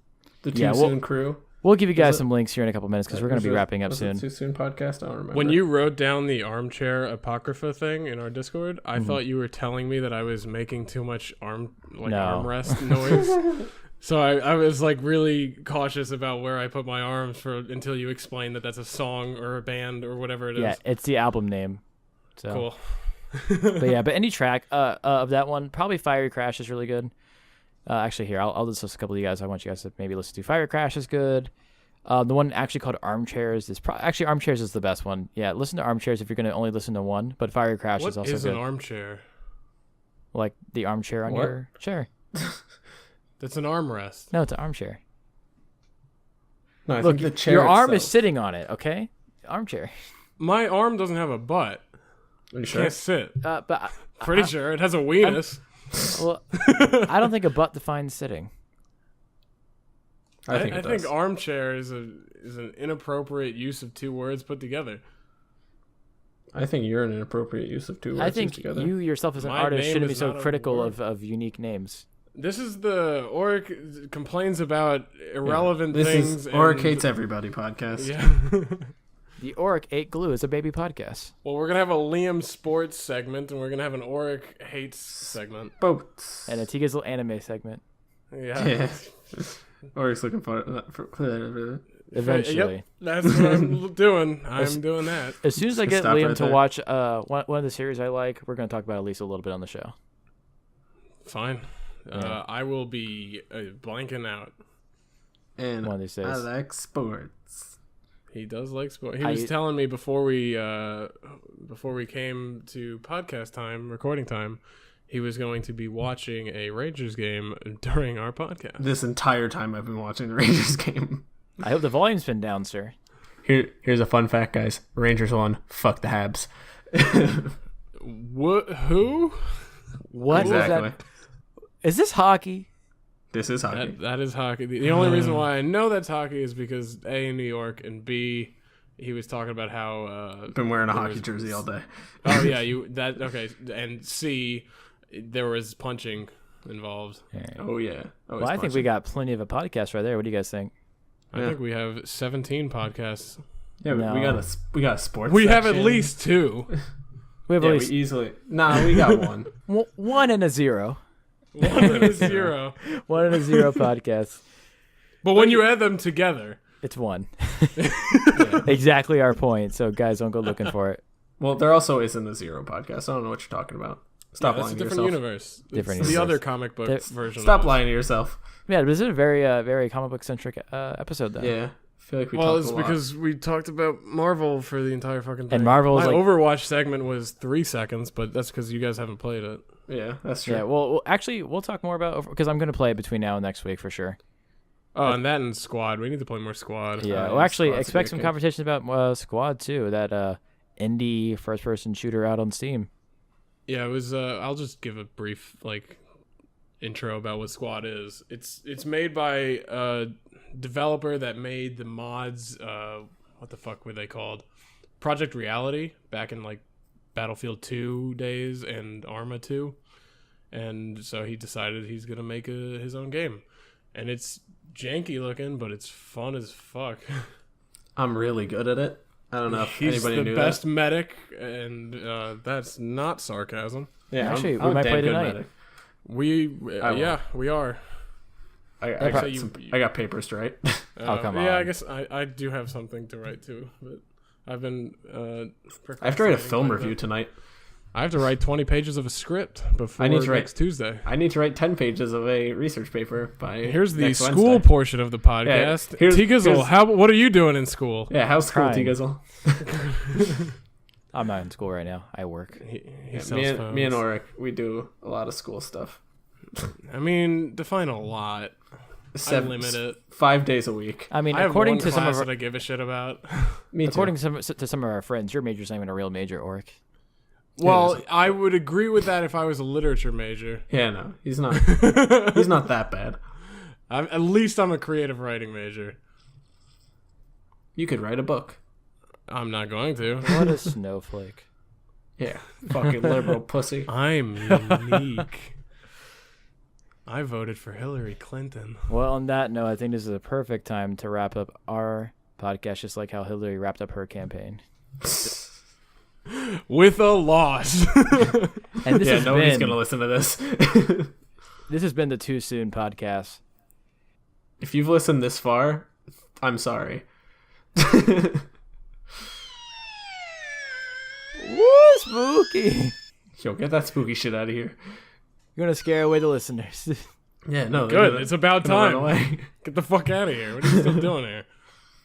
The Too Soon crew. We'll give you guys some links here in a couple minutes because we're going to be wrapping up soon. Too Soon podcast? I don't remember. When you wrote down the armchair apocrypha thing in our Discord, I thought you were telling me that I was making too much armrest noise. So I was like really cautious about where I put my arms until you explained that that's a song or a band or whatever it is. Yeah, it's the album name. So. Cool. but any track of that one, probably Fiery Crash is really good. Actually, here, I'll list a couple of you guys. I want you guys to maybe listen to. Fire Crash is good. The one actually called Armchairs is actually Armchairs is the best one. Yeah, listen to Armchairs if you're going to only listen to one. But Fire Crash is also good. What is an armchair? Like the armchair on your chair. That's an armrest. No, it's an armchair. No, I Look, think the chair your arm itself is sitting on it. Okay, armchair. My arm doesn't have a butt. Are you sure? Can't sit. But pretty sure it has a weenus. Well, I don't think a butt defines sitting. I think armchair is an inappropriate use of two words put together. I think you're an inappropriate use of two words. I think together. You yourself as an artist shouldn't be so critical of unique names. This is the Auric complains about irrelevant things. Auric hates everybody podcast. Yeah. The Auric Ate Glue is a baby podcast. Well, we're going to have a Liam sports segment, and we're going to have an Auric hates segment. Boats. And a Tiga's little anime segment. Yeah. Auric's looking for eventually. Yep, that's what I'm doing. I'm doing that. As soon as I get Liam to watch one of the series I like, we're going to talk about at least a little bit on the show. Fine. Yeah. I will be blanking out. And one of these days. I like sports. He does like sport. He was telling me before we came to podcast time, recording time, he was going to be watching a Rangers game during our podcast. This entire time I've been watching the Rangers game. I hope the volume's been down, sir. Here's a fun fact, guys. Rangers won. Fuck the Habs. What? Who? What exactly. Was that? Is this hockey? This is hockey. That is hockey. The only reason why I know that's hockey is because A, in New York, and B, he was talking about how been wearing a hockey jersey all day. Oh yeah, okay. And C, there was punching involved. Right. Oh yeah. Well, I think we got plenty of a podcast right there. What do you guys think? I think we have 17 podcasts. Yeah, no. we got a sports. We section. have at least 2. We have at least we easily. Nah, we got one. 1 and a 0. 1 and a 0. 1 and a 0 podcast. But when you add them together, it's 1. Exactly our point. So guys, don't go looking for it. Well, there also isn't a 0 podcast. I don't know what you're talking about. Stop lying to yourself. It's a different universe. Different It's universe. the other comic book version. Stop lying to yourself. Yeah, this is a very comic book centric episode though. Yeah. I feel like we it's because we talked about Marvel for the entire fucking thing. And Marvel was my Overwatch segment was 3 seconds, but that's because you guys haven't played it. Yeah, that's true. Yeah, well, actually, we'll talk more about because I'm going to play it between now and next week for sure. Oh, and that and Squad. We need to play more Squad. Yeah, well, actually, expect some conversations about Squad too. That indie first-person shooter out on Steam. Yeah, it was. I'll just give a brief intro about what Squad is. It's made by a developer that made the mods. What the fuck were they called? Project Reality back in Battlefield 2 days and Arma 2, and so he decided he's gonna make his own game, and it's janky looking, but it's fun as fuck. I'm really good at it. I don't know if he's anybody knew the best that. medic, and that's not sarcasm. Yeah, actually, I'm we might play tonight. tonight. We are. I got papers to write. Oh, come on. Yeah, I guess I do have something to write too, but I've been. I have to write a film review tonight. I have to write 20 pages of a script before next Tuesday. I need to write 10 pages of a research paper by Here's the next school Wednesday. portion of the podcast. Yeah, T-Gizzle, what are you doing in school? Yeah, how's school, T-Gizzle? I'm not in school right now. I work. He Yeah, sells phones. me and Auric, we do a lot of school stuff. I mean, define a lot. I limit it. 5 days a week. I mean, I have according one to some class of our, that I give a shit about. Me too. according to some of our friends, your major's not even a real major, Auric. Well, I would agree with that if I was a literature major. Yeah, no, he's not. He's not that bad. At least I'm a creative writing major. You could write a book. I'm not going to. What a snowflake. Yeah, fucking liberal pussy. I'm unique. I voted for Hillary Clinton. Well, on that note, I think this is a perfect time to wrap up our podcast, just like how Hillary wrapped up her campaign. With a loss. And this has nobody's been, gonna listen to this. This has been the Too Soon podcast. If you've listened this far, I'm sorry. Woo, spooky! Yo, get that spooky shit out of here. You're gonna scare away the listeners. Yeah, no, Good. It's about gonna run time. away. Get the fuck out of here. What are you still doing here?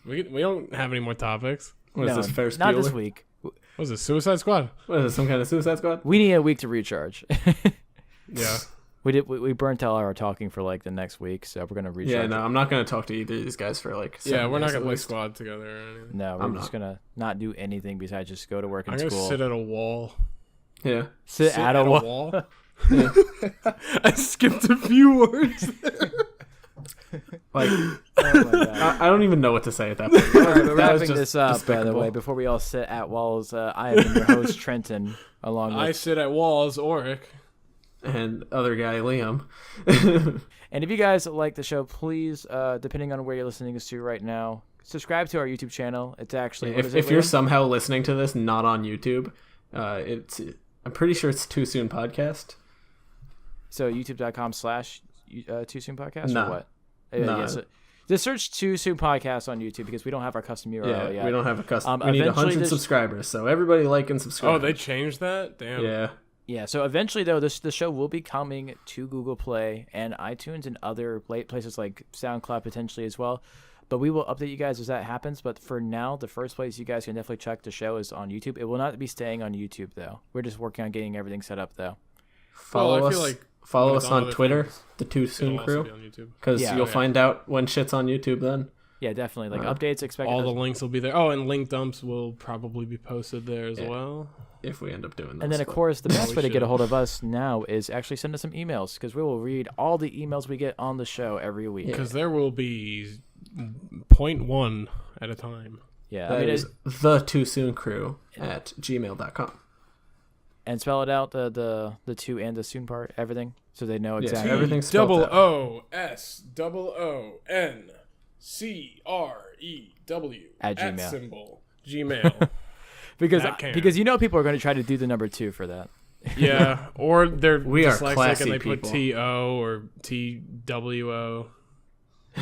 We don't have any more topics. What is this, Ferris not Bueller? this week. What is this, Suicide Squad? What is this, some kind of Suicide Squad? We need a week to recharge. Yeah. We burnt out our talking for like the next week, so we're gonna recharge. Yeah, no, I'm not gonna talk to either of these guys for like. Yeah, 7 we're not days going to at play least. squad together or anything. No, I'm we're just not. gonna not do anything besides just go to work I'm and going to school. sit at a wall. Yeah. Sit at a wall. Yeah. I skipped a few words there. Like, Oh my God. I don't even know what to say at that point. All right, we're That was wrapping just this up, by the despicable. way. Before we all sit at walls, I am your host, Trenton, along I with... sit at walls, Auric. And other guy, Liam. And if you guys like the show, please, depending on where you're listening to right now, subscribe to our YouTube channel. It's actually... what is it, if you're Liam? somehow listening to this not on YouTube, I'm pretty sure it's Too Soon Podcast. So youtube.com/Too Soon Podcast Nah. or what? Nah. Yeah, so just search Too Soon Podcast on YouTube because we don't have our custom URL yet. We don't have a custom. We need Eventually 100 there's- subscribers, so everybody like and subscribe. Oh, they changed that? Damn. Yeah. Yeah, so eventually, though, the show will be coming to Google Play and iTunes and other places like SoundCloud potentially as well. But we will update you guys as that happens. But for now, the first place you guys can definitely check the show is on YouTube. It will not be staying on YouTube, though. We're just working on getting everything set up, though. Follow I us. feel like Follow when us it's on other Twitter, things, the Too it'll Soon also Crew, be on YouTube. because Yeah, you'll okay. find out when shit's on YouTube then. Yeah, definitely. Like updates expected. All the links will be there. Oh, and link dumps will probably be posted there as Yeah. well. If we end up doing this. And then, of but- course, the best we way to get a should. hold of us now is actually send us some emails because we will read all the emails we get on the show every week. Because there will be 0.1 at a time. Yeah, that I mean, is the Too Soon Crew at gmail.com. and spell it out the two and the soon part, everything, so they know Yes, exactly. everything's spelled out. OSOONCREW At Gmail. symbol Gmail. because that can. because you know people are going to try to do the number 2 for that. Yeah, or they're We are dyslexic classy and they put people. TO or TWO.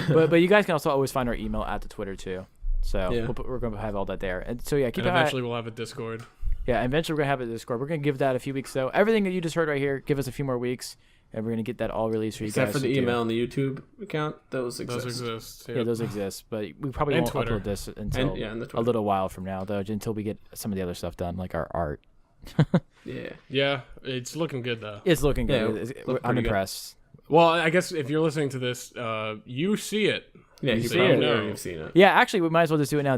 but you guys can also always find our email at the Twitter too. So Yeah. we're going to have all that there. And so yeah, keep And an eye. eventually we'll have a Discord. Yeah, eventually we're going to have a Discord. We're going to give that a few weeks though. Everything that you just heard right here, give us a few more weeks and we're going to get that all released for you Except guys. for the to do. email and the YouTube account, those exist. Those exist. Yeah, those exist, but we probably And won't Twitter. upload this until and the a Twitter. little while from now though, until we get some of the other stuff done like our art. Yeah. Yeah, it's looking good though. It's looking Yeah, good. look I'm pretty good. impressed. Well, I guess if you're listening to this, you see it. Yeah, You you see probably it. know you've seen it. Yeah, actually, we might as well just do it now.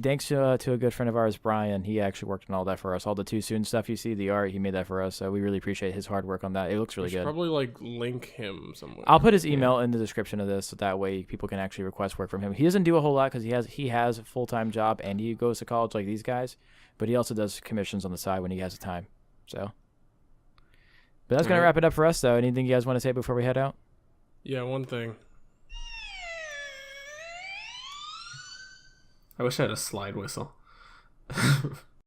Thanks to a good friend of ours, Brian. He actually worked on all that for us. All the Too Soon stuff you see, the art, he made that for us. So we really appreciate his hard work on that. It looks really We should good. probably like link him somewhere. I'll put his email in the description of this, so that way people can actually request work from him. He doesn't do a whole lot because he has a full-time job and he goes to college like these guys, but he also does commissions on the side when he has the time. So, but that's gonna Alright. wrap it up for us, though. Anything you guys want to say before we head out? Yeah, one thing. I wish I had a slide whistle.